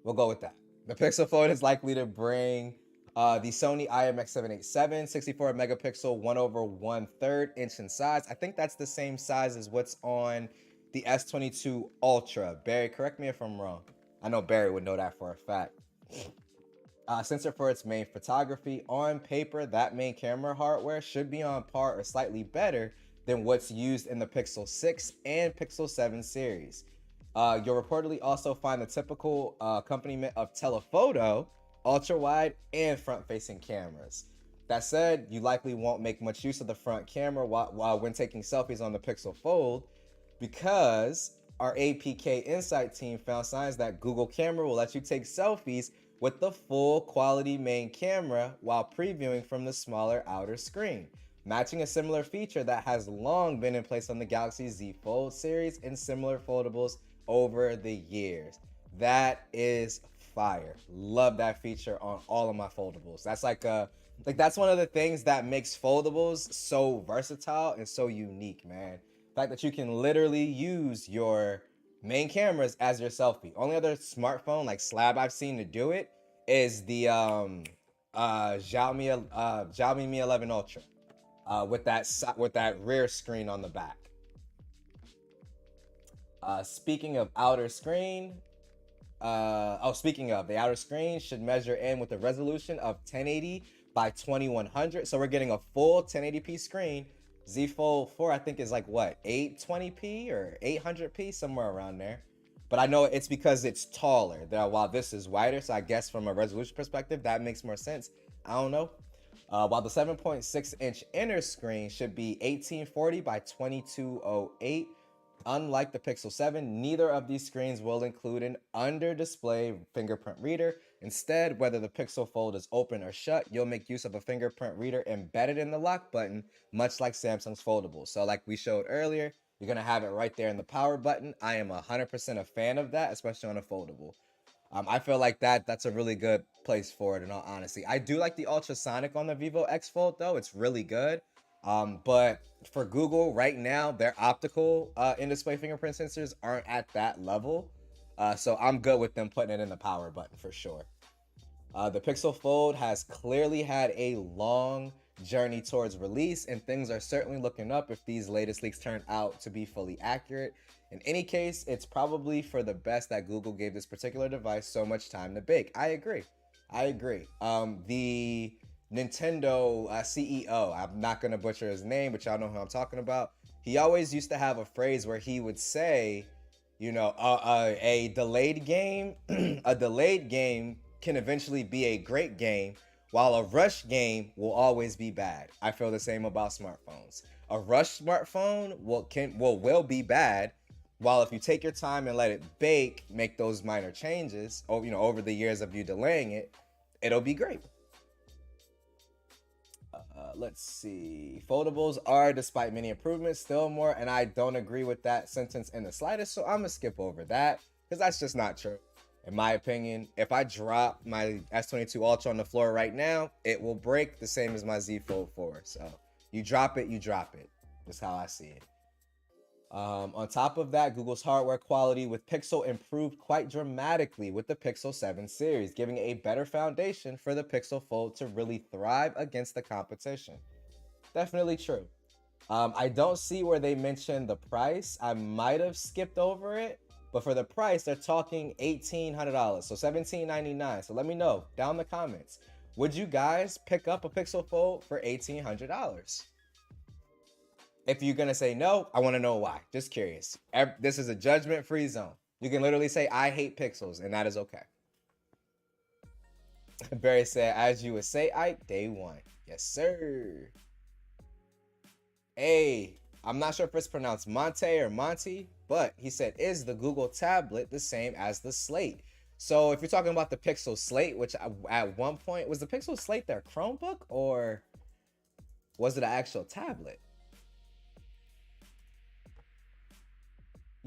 we'll go with that. The Pixel Fold is likely to bring the Sony IMX787 64 megapixel 1/1/3 inch in size. I think that's the same size as what's on the S22 Ultra. Barry, correct me if I'm wrong. I know Barry would know that for a fact. Sensor for its main photography. On paper, that main camera hardware should be on par or slightly better than what's used in the Pixel 6 and Pixel 7 series. You'll reportedly also find the typical accompaniment of telephoto, ultra-wide, and front-facing cameras. That said, you likely won't make much use of the front camera while when taking selfies on the Pixel Fold, because our APK Insight team found signs that Google Camera will let you take selfies with the full quality main camera while previewing from the smaller outer screen, matching a similar feature that has long been in place on the Galaxy Z Fold series and similar foldables over the years. That is fire. Love that feature on all of my foldables. That's that's one of the things that makes foldables so versatile and so unique, man. The fact that you can literally use your main cameras as your selfie. Only other smartphone like slab I've seen to do it is the Xiaomi Mi 11 Ultra with that rear screen on the back. Speaking of outer screen, Speaking of, the outer screen should measure in with a resolution of 1080 by 2100. So we're getting a full 1080p screen. Z Fold 4, I think, is like what, 820p or 800p, somewhere around there. But I know it's because it's taller, while this is wider. So I guess from a resolution perspective, that makes more sense. I don't know. While the 7.6-inch inner screen should be 1840 by 2208. Unlike the Pixel 7, neither of these screens will include an under-display fingerprint reader. Instead, whether the Pixel Fold is open or shut, you'll make use of a fingerprint reader embedded in the lock button, much like Samsung's foldable. So like we showed earlier, you're going to have it right there in the power button. I am 100% a fan of that, especially on a foldable. I feel like that's a really good place for it, in all honesty. I do like the ultrasonic on the Vivo X Fold, though. It's really good. But for Google right now, their optical in-display fingerprint sensors aren't at that level. So I'm good with them putting it in the power button for sure. The Pixel Fold has clearly had a long journey towards release, and things are certainly looking up if these latest leaks turn out to be fully accurate. In any case, it's probably for the best that Google gave this particular device so much time to bake. I agree. The Nintendo CEO, I'm not going to butcher his name, but y'all know who I'm talking about. He always used to have a phrase where he would say, you know, a delayed game, a delayed game can eventually be a great game, while a rush game will always be bad. I feel the same about smartphones. A rush smartphone will be bad, while if you take your time and let it bake, make those minor changes, over the years of you delaying it, it'll be great. Let's see. Foldables are, despite many improvements, still more, and I don't agree with that sentence in the slightest, so I'm gonna skip over that because that's just not true. In my opinion, if I drop my S22 Ultra on the floor right now, it will break the same as my Z Fold 4. So you drop it, That's how I see it. On top of that, Google's hardware quality with Pixel improved quite dramatically with the Pixel 7 series, giving a better foundation for the Pixel Fold to really thrive against the competition. Definitely true. I don't see where they mentioned the price. I might have skipped over it, but for the price, they're talking $1,800, so $1,799. So let me know down in the comments. Would you guys pick up a Pixel Fold for $1,800? If you're going to say no, I want to know why. Just curious. This is a judgment-free zone. You can literally say, I hate pixels, and that is okay. Barry said, as you would say, Ike, day one. Yes, sir. Hey, I'm not sure if it's pronounced Monte or Monty, but he said, is the Google tablet the same as the Slate? So if you're talking about the Pixel Slate, which at one point, was the Pixel Slate their Chromebook, or was it an actual tablet?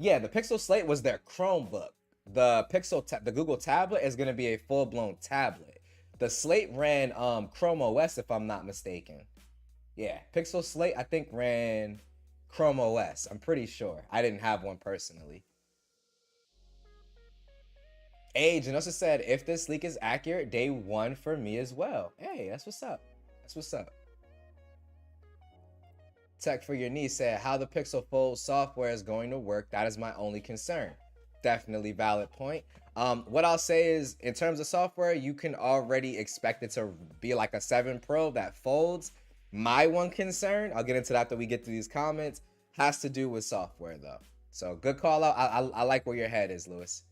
Yeah, the Pixel Slate was their Chromebook. The Google tablet is going to be a full-blown tablet. The Slate ran Chrome OS, if I'm not mistaken. Yeah, Pixel Slate, I think, ran Chrome OS. I'm pretty sure. I didn't have one personally. Age, and also said, if this leak is accurate, day one for me as well. Hey, that's what's up. That's what's up. Tech for Your Niece said, how the Pixel Fold software is going to work, that is my only concern. Definitely valid point. What I'll say is, in terms of software, you can already expect it to be like a 7 Pro that folds. My one concern, I'll get into that after we get to these comments, has to do with software though. So good call out. I like where your head is, Lewis.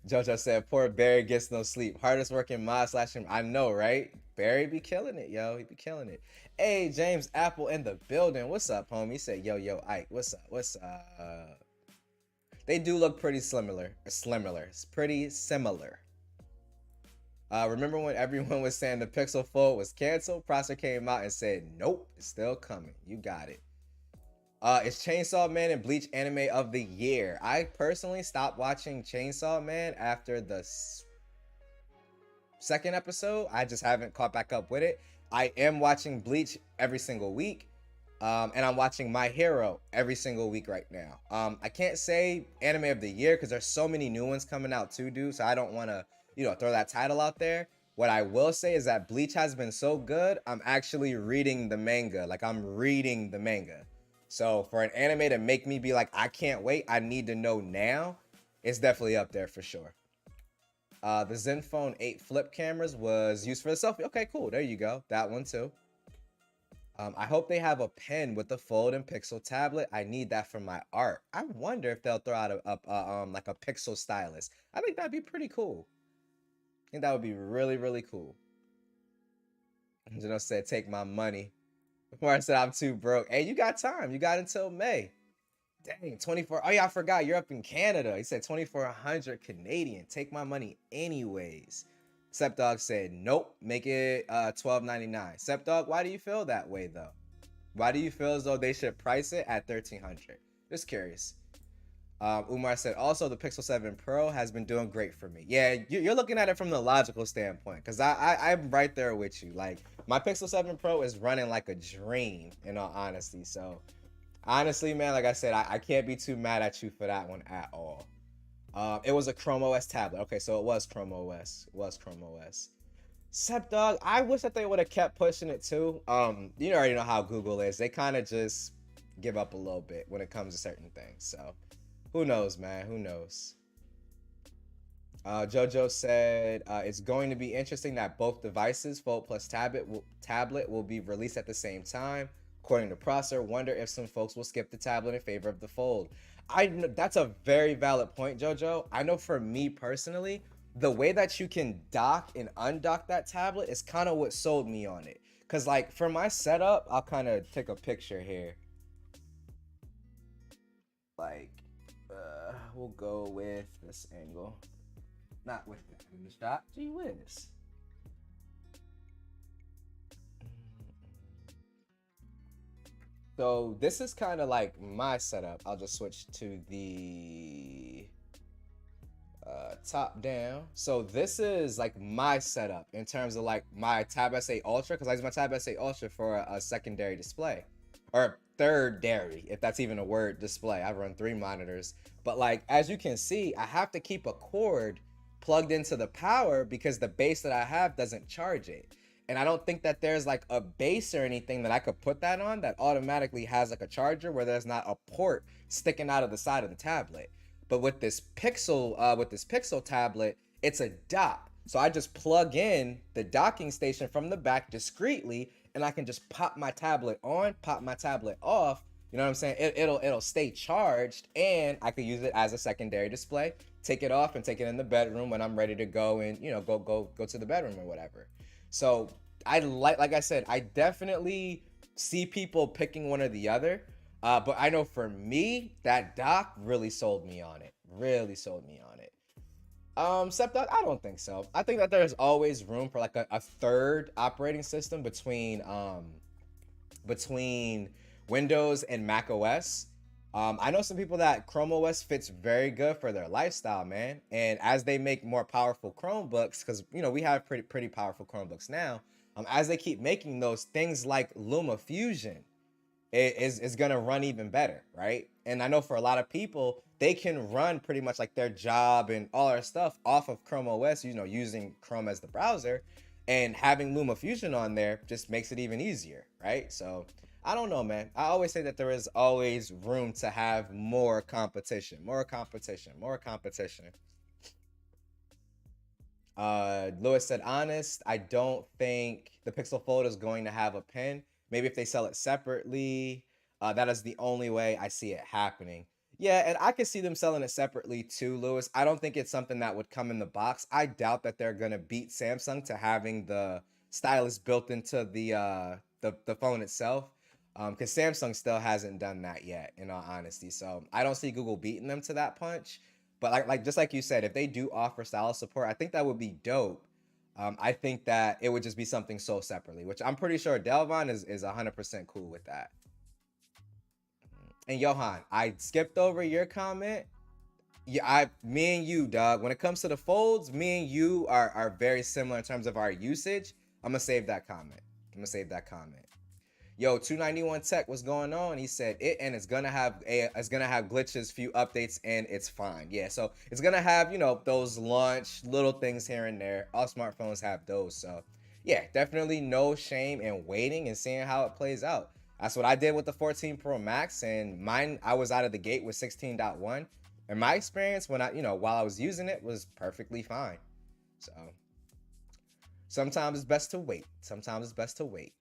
Jojo said, poor Barry gets no sleep. Hardest working mod / I know, right? Barry be killing it, yo. He be killing it. Hey, James Apple in the building. What's up, homie? He said, yo, Ike. What's up? What's up? They do look pretty similar. It's pretty similar. Remember when everyone was saying the Pixel Fold was canceled? Prosser came out and said, nope, it's still coming. You got it. It's Chainsaw Man and Bleach anime of the year. I personally stopped watching Chainsaw Man after the second episode. I just haven't caught back up with it. I am watching Bleach every single week. And I'm watching My Hero every single week right now. I can't say anime of the year because there's so many new ones coming out too, dude. So I don't want to, throw that title out there. What I will say is that Bleach has been so good, I'm actually reading the manga. Like, I'm reading the manga. So for an anime to make me be like, I can't wait, I need to know now, it's definitely up there for sure. The Zenfone 8 flip cameras was used for the selfie. Okay, cool. There you go. That one too. I hope they have a pen with the Fold and Pixel tablet. I need that for my art. I wonder if they'll throw out like a Pixel stylus. I think that'd be pretty cool. I think that would be really, really cool. Jano said, take my money. Mark said, I'm too broke. Hey, you got time. You got until May. Dang, 24. Oh, yeah, I forgot. You're up in Canada. He said 2,400 Canadian. Take my money anyways. Sepdog said, nope. Make it $12.99. Sepdog, why do you feel that way, though? Why do you feel as though they should price it at $1,300? Just curious. Umar said, also, the Pixel 7 Pro has been doing great for me. Yeah, you're looking at it from the logical standpoint, because I'm right there with you. Like, my Pixel 7 Pro is running like a dream, in all honesty. So, honestly, man, like I said, I can't be too mad at you for that one at all. It was a Chrome OS tablet. Okay, so it was Chrome OS. It was Chrome OS. Sepdog, I wish that they would have kept pushing it too. You already know how Google is. They kind of just give up a little bit when it comes to certain things. So, who knows, man? Who knows? Jojo said, it's going to be interesting that both devices, Fold plus tablet, will be released at the same time. According to Prosser, wonder if some folks will skip the tablet in favor of the Fold. That's a very valid point, Jojo. I know for me personally, the way that you can dock and undock that tablet is kind of what sold me on it. Because, like, for my setup, I'll kind of take a picture here. Like, we'll go with this angle. Not with that in the shot. Gee whiz. So this is kind of like my setup. I'll just switch to the top down. So this is like my setup in terms of like my Tab S8 Ultra, because I use my Tab S8 Ultra for a secondary display, or thirdary, if that's even a word, display. I run 3 monitors, but like as you can see, I have to keep a cord plugged into the power because the base that I have doesn't charge it. And I don't think that there's like a base or anything that I could put that on that automatically has like a charger where there's not a port sticking out of the side of the tablet. But with this Pixel tablet, it's a dock. So I just plug in the docking station from the back discreetly, and I can just pop my tablet on, pop my tablet off. You know what I'm saying? It'll stay charged, and I could use it as a secondary display. Take it off and take it in the bedroom when I'm ready to go and go to the bedroom or whatever. So I like I said, I definitely see people picking one or the other. But I know for me, that dock really sold me on it. Really sold me on it. Sepdog, I don't think so. I think that there's always room for like a third operating system between Windows and Mac OS. I know some people that Chrome OS fits very good for their lifestyle, man. And as they make more powerful Chromebooks, because we have pretty powerful Chromebooks now. As they keep making those, things like LumaFusion is gonna run even better, right? And I know for a lot of people, they can run pretty much like their job and all their stuff off of Chrome OS, using Chrome as the browser, and having LumaFusion on there just makes it even easier, right? So I don't know, man. I always say that there is always room to have more competition. Lewis said, honest, I don't think the Pixel Fold is going to have a pen. Maybe if they sell it separately, that is the only way I see it happening. Yeah, and I could see them selling it separately too, Lewis. I don't think it's something that would come in the box. I doubt that they're gonna beat Samsung to having the stylus built into the phone itself. Because Samsung still hasn't done that yet, in all honesty. So I don't see Google beating them to that punch. But like just like you said, if they do offer stylus support, I think that would be dope. I think that it would just be something sold separately, which I'm pretty sure Delvon is 100% cool with that. And Johan, I skipped over your comment. Yeah, me and you, dog. When it comes to the folds, me and you are very similar in terms of our usage. I'm gonna save that comment. Yo, 291 Tech, what's going on? He said it's gonna have glitches, few updates, and it's fine. Yeah, so it's gonna have those launch little things here and there. All smartphones have those, so yeah, definitely no shame in waiting and seeing how it plays out. That's what I did with the 14 Pro Max, and mine, I was out of the gate with 16.1. And my experience when while I was using it was perfectly fine. So sometimes it's best to wait. Sometimes it's best to wait.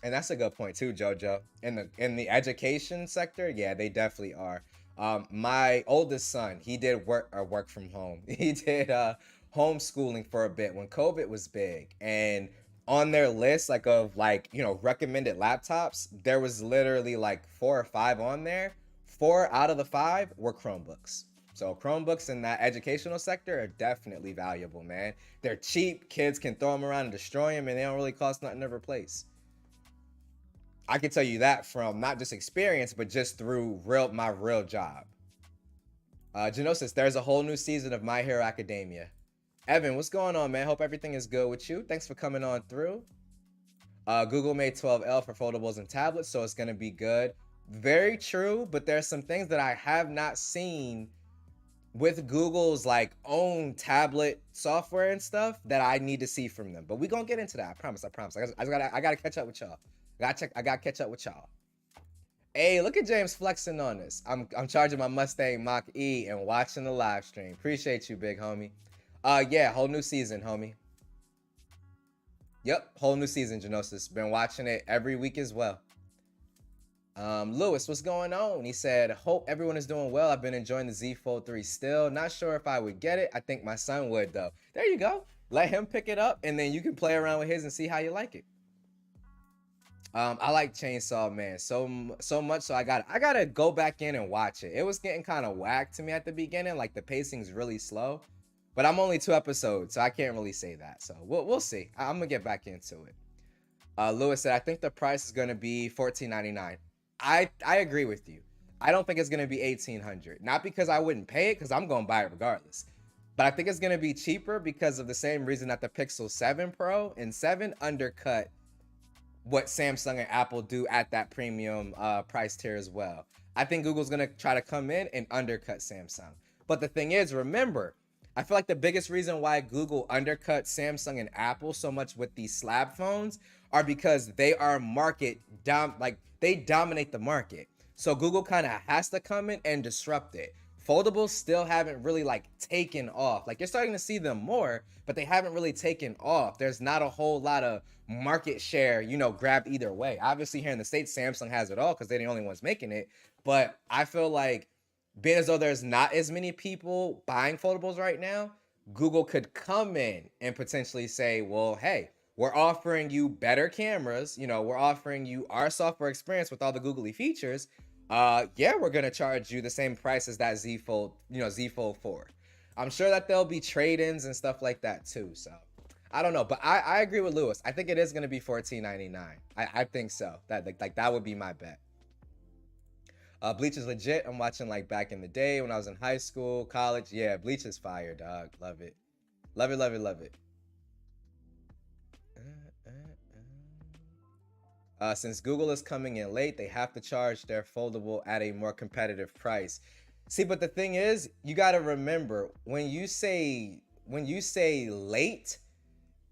And that's a good point too, Jojo. In the education sector, yeah, they definitely are. My oldest son, he did work from home. He did homeschooling for a bit when COVID was big, and on their list recommended laptops, there was literally like 4 or 5 on there. 4 out of the 5 were Chromebooks. So Chromebooks in that educational sector are definitely valuable, man. They're cheap. Kids can throw them around and destroy them, and they don't really cost nothing to replace. I can tell you that from not just experience, but just through my real job. Genosis, there's a whole new season of My Hero Academia. Evan, what's going on, man? Hope everything is good with you. Thanks for coming on through. Google made 12L for foldables and tablets, so it's going to be good. Very true, but there's some things that I have not seen with Google's like own tablet software and stuff that I need to see from them. But we're going to get into that. I promise. I gotta catch up with y'all. I gotta catch up with y'all. Hey, look at James flexing on this. I'm charging my Mustang Mach E and watching the live stream. Appreciate you, big homie. Yeah, whole new season, homie. Yep, whole new season, Genosis. Been watching it every week as well. Lewis, what's going on? He said, hope everyone is doing well. I've been enjoying the Z Fold 3 still. Not sure if I would get it. I think my son would, though. There you go. Let him pick it up, and then you can play around with his and see how you like it. I like Chainsaw Man so much, so I gotta go back in and watch it. It was getting kind of whack to me at the beginning, like the pacing's really slow. But I'm only 2 episodes, so I can't really say that. So we'll see. I'm gonna get back into it. Lewis said, I think the price is gonna be $14.99. I agree with you. I don't think it's gonna be $1,800. Not because I wouldn't pay it, because I'm gonna buy it regardless. But I think it's gonna be cheaper because of the same reason that the Pixel 7 Pro and 7 undercut what Samsung and Apple do at that premium price tier as well. I think Google's gonna try to come in and undercut Samsung. But the thing is, remember, I feel like the biggest reason why Google undercut Samsung and Apple so much with these slab phones are because they are they dominate the market. So Google kind of has to come in and disrupt it. Foldables still haven't really taken off. Like, you're starting to see them more, but they haven't really taken off. There's not a whole lot of market share, grabbed either way. Obviously, here in the States, Samsung has it all because they're the only ones making it. But I feel like, being as though there's not as many people buying foldables right now, Google could come in and potentially say, well, hey, we're offering you better cameras. We're offering you our software experience with all the googly features. Yeah, we're gonna charge you the same price as that Z Fold, Z Fold 4. I'm sure that there'll be trade-ins and stuff like that too. So I don't know, but I agree with Lewis. I think it is gonna be $14.99. I think so. That would be my bet. Bleach is legit. I'm watching back in the day when I was in high school, college. Yeah, Bleach is fire, dog. Love it. Love it, love it, love it. Since Google is coming in late, they have to charge their foldable at a more competitive price. See, but the thing is, you got to remember, when you say late,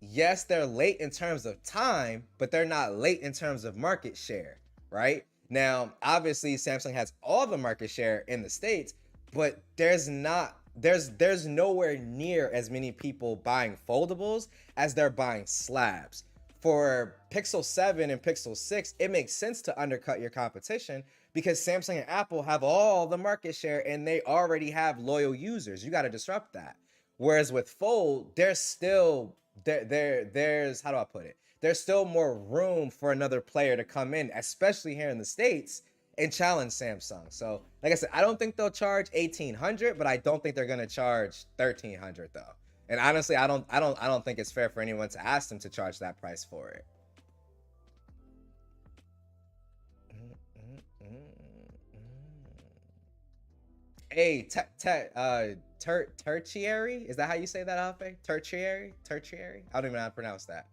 yes, they're late in terms of time, but they're not late in terms of market share, right? Now, obviously, Samsung has all the market share in the States, but there's nowhere near as many people buying foldables as they're buying slabs. For Pixel 7 and Pixel 6, it makes sense to undercut your competition because Samsung and Apple have all the market share and they already have loyal users. You got to disrupt that. Whereas with Fold, there's still there's how do I put it? There's still more room for another player to come in, especially here in the States, and challenge Samsung. So, like I said, I don't think they'll charge $1,800, but I don't think they're gonna charge $1,300 though. And honestly, I don't think it's fair for anyone to ask them to charge that price for it. Hey, tertiary? Is that how you say that, Alfe? Tertiary? I don't even know how to pronounce that.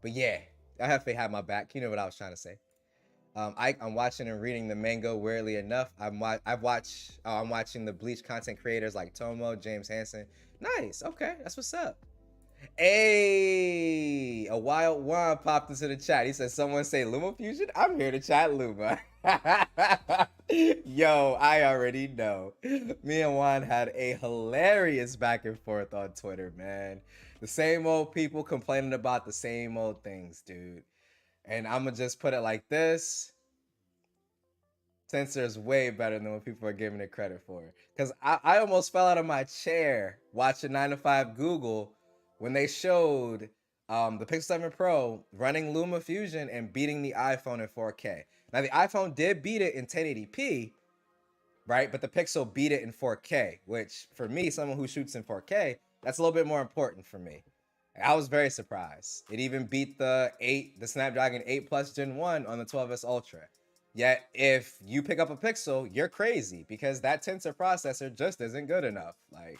But yeah, Alfe had my back. You know what I was trying to say. I'm watching and reading the manga. Weirdly enough, I'm watching the Bleach content creators like Tomo, James Hansen. Nice. Okay, that's what's up. Hey, a wild one popped into the chat. He said, "Someone say Luma Fusion." I'm here to chat Luma. Yo, I already know. Me and Juan had a hilarious back and forth on Twitter, man. The same old people complaining about the same old things, dude. And I'm gonna just put it like this: Tensor is way better than what people are giving it credit for. Because I almost fell out of my chair watching 9 to 5 Google when they showed the Pixel 7 Pro running Luma Fusion and beating the iPhone in 4K. Now, the iPhone did beat it in 1080p, right? But the Pixel beat it in 4K, which for me, someone who shoots in 4K, that's a little bit more important for me. I was very surprised. It even beat the Snapdragon 8 Plus Gen 1 on the 12S Ultra. Yet, if you pick up a Pixel, you're crazy because that Tensor processor just isn't good enough. Like,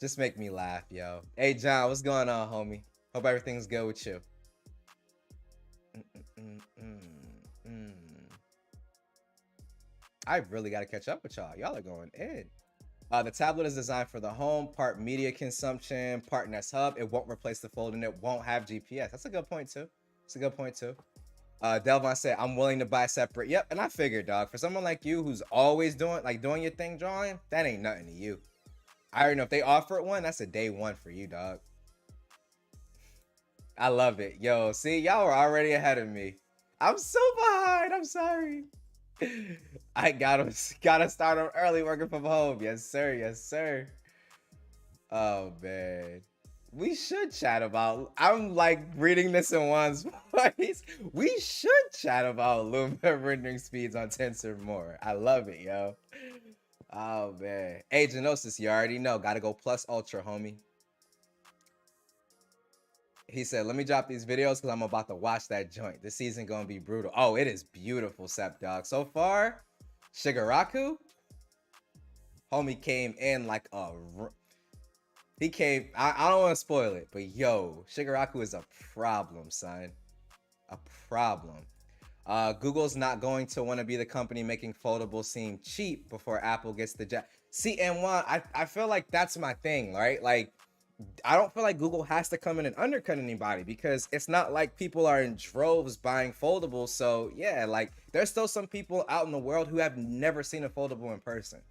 just make me laugh, yo. Hey, John, what's going on, homie? Hope everything's good with you. I really got to catch up with y'all. Y'all are going in. The tablet is designed for the home, part media consumption, part Nest Hub. It won't replace the Fold, and it won't have GPS. That's a good point, too. It's a good point, too. Delvon said, "I'm willing to buy separate." Yep, and I figured, dog. For someone like you who's always doing your thing, drawing, that ain't nothing to you. I already know if they offer one, that's a day one for you, dog. I love it. Yo, see, y'all were already ahead of me. I'm so behind. I'm sorry. I gotta start them early working from home. Yes, sir. Yes, sir. Oh man. We should chat about. I'm like reading this in Juan's voice. We should chat about Luma rendering speeds on Tensor more. I love it, yo. Oh man. Hey, Genosis, you already know. Gotta go plus ultra, homie. He said, "Let me drop these videos because I'm about to watch that joint. This season gonna be brutal." Oh, it is beautiful, Sep Dog. So far, Shigaraku, homie came in like a. He came. I don't want to spoil it, but yo, Shigaraku is a problem, son. A problem. Google's not going to want to be the company making foldables seem cheap before Apple gets the jack. See, and one, I feel like that's my thing, right? Like, I don't feel like Google has to come in and undercut anybody because it's not like people are in droves buying foldables. So yeah, like there's still some people out in the world who have never seen a foldable in person,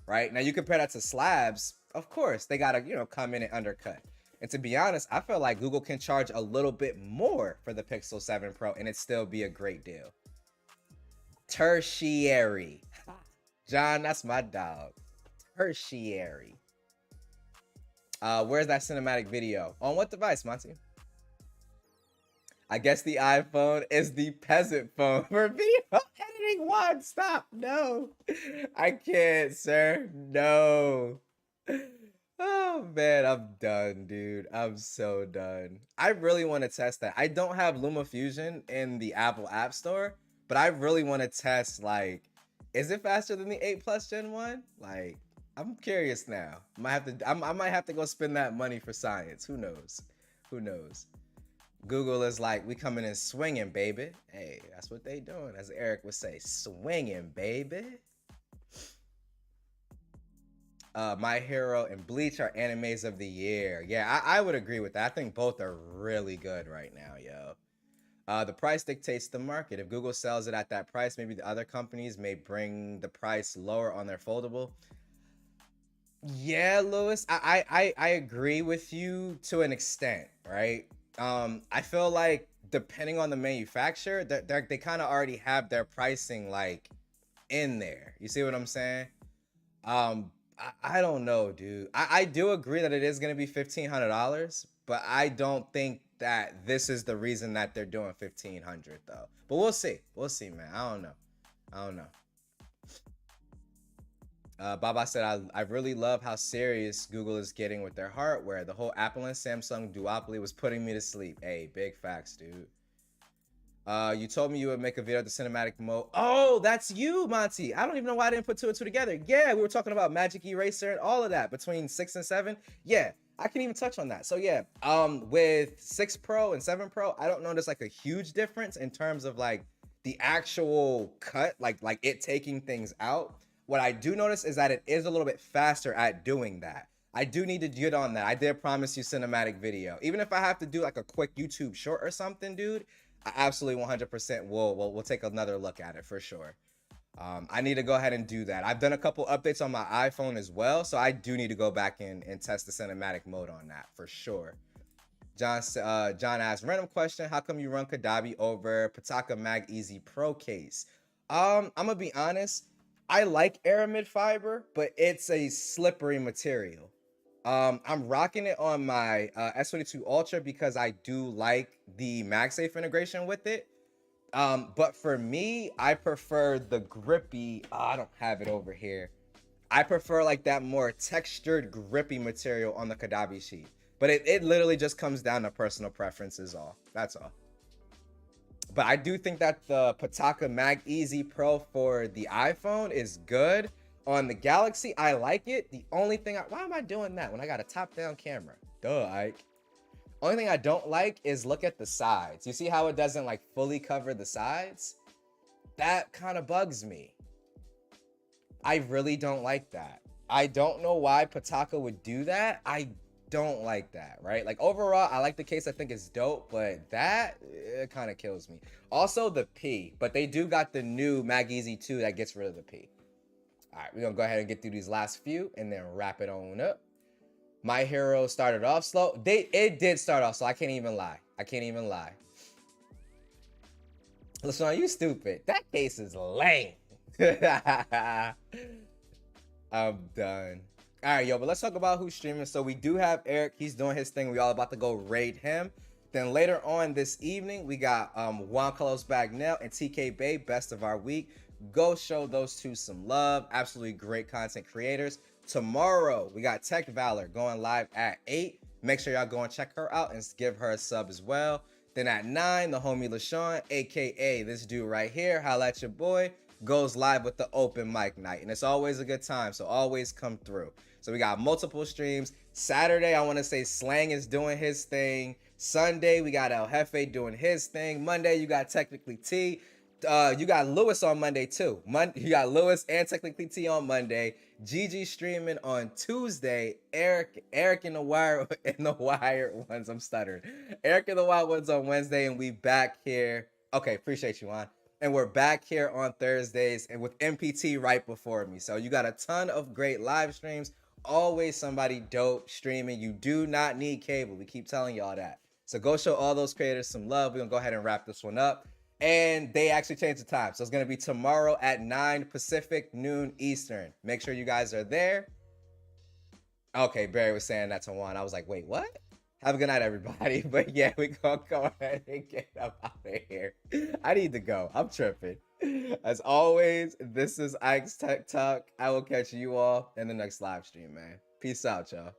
right? Now you compare that to slabs, of course they gotta come in and undercut. And to be honest, I feel like Google can charge a little bit more for the Pixel 7 Pro and it still be a great deal. Tertiary, John, that's my dog. Tertiary. Where's that cinematic video? On what device, Monty? I guess the iPhone is the peasant phone for video editing. One, stop. No. I can't, sir. No. Oh, man, I'm done, dude. I'm so done. I really want to test that. I don't have LumaFusion in the Apple App Store, but I really want to test, like, is it faster than the 8 Plus Gen 1? Like, I'm curious now. I might have to go spend that money for science. Who knows? Who knows? Google is like, we coming in swinging, baby. Hey, that's what they doing. As Eric would say, swinging, baby. My Hero and Bleach are animes of the year. Yeah, I would agree with that. I think both are really good right now, yo. The price dictates the market. If Google sells it at that price, maybe the other companies may bring the price lower on their foldable. Yeah, Lewis, I agree with you to an extent, right? I feel like depending on the manufacturer, they kind of already have their pricing like in there. You see what I'm saying? I don't know, dude. I do agree that it is gonna be $1,500, but I don't think that this is the reason that they're doing 1,500 though. But we'll see. We'll see, man. I don't know. I don't know. Baba said, I really love how serious Google is getting with their hardware. The whole Apple and Samsung duopoly was putting me to sleep. Hey, big facts, dude. You told me you would make a video of the cinematic mode. Oh, that's you, Monty. I don't even know why I didn't put two and two together. Yeah, we were talking about Magic Eraser and all of that between 6 and 7. Yeah, I can even touch on that. So yeah, with 6 Pro and 7 Pro, I don't notice like a huge difference in terms of like the actual cut, like it taking things out. What I do notice is that it is a little bit faster at doing that. I do need to get on that. I did promise you cinematic video. Even if I have to do like a quick YouTube short or something, dude, I absolutely 100% will take another look at it for sure. I need to go ahead and do that. I've done a couple updates on my iPhone as well, so I do need to go back in and test the cinematic mode on that for sure. John asked, random question, how come you run Kadabi over Pataka Mag Easy Pro case? I'm gonna be honest, I like Aramid fiber, but it's a slippery material. I'm rocking it on my S22 Ultra because I do like the MagSafe integration with it. But for me, I prefer the grippy. Oh, I don't have it over here. I prefer like that more textured, grippy material on the Kadabi sheet. But it literally just comes down to personal preferences. All that's all. But I do think that the Pataka Mag Easy Pro for the iPhone is good. On the Galaxy, I like it. The only thing, why am I doing that when I got a top-down camera? Duh, Ike. Only thing I don't like is look at the sides. You see how it doesn't like fully cover the sides? That kind of bugs me. I really don't like that. I don't know why Pataka would do that. I don't like that, right? Like overall, I like the case. I think it's dope, but that it kind of kills me. Also the P, but they do got the new Mag Easy 2 that gets rid of the P. All right, we're gonna go ahead and get through these last few and then wrap it on up. My Hero started off slow. It did start off slow. I can't even lie. I can't even lie. Listen, are you stupid? That case is lame. I'm done. All right, yo, but let's talk about who's streaming. So we do have Eric. He's doing his thing. We all about to go raid him. Then later on this evening, we got Juan Carlos Bagnell and TK Bay, best of our week. Go show those two some love. Absolutely great content creators. Tomorrow, we got Tech Valor going live at 8. Make sure y'all go and check her out and give her a sub as well. Then at 9, the homie LaShawn, aka this dude right here, holla at your boy, goes live with the open mic night. And it's always a good time, so always come through. So we got multiple streams. Saturday, I want to say Slang is doing his thing. Sunday, we got El Jefe doing his thing. Monday, you got Technically T. You got Lewis on Monday too. You got Lewis and Technically T on Monday. Gigi streaming on Tuesday. Eric in the wire ones. I'm stuttering. Eric in the wild ones on Wednesday, and we back here. Okay, appreciate you, Juan. And we're back here on Thursdays and with MPT right before me. So you got a ton of great live streams. Always somebody dope streaming. You do not need cable. We keep telling y'all that. So go show all those creators some love. We're gonna go ahead and wrap this one up. And they actually changed the time. So it's going to be tomorrow at 9 Pacific, noon Eastern. Make sure you guys are there. Okay, Barry was saying that to Juan. I was like, wait, what? Have a good night, everybody. But yeah, we going to go ahead and get up out of here. I need to go. I'm tripping. As always, this is Ike's Tech Talk. I will catch you all in the next live stream, man. Peace out, y'all.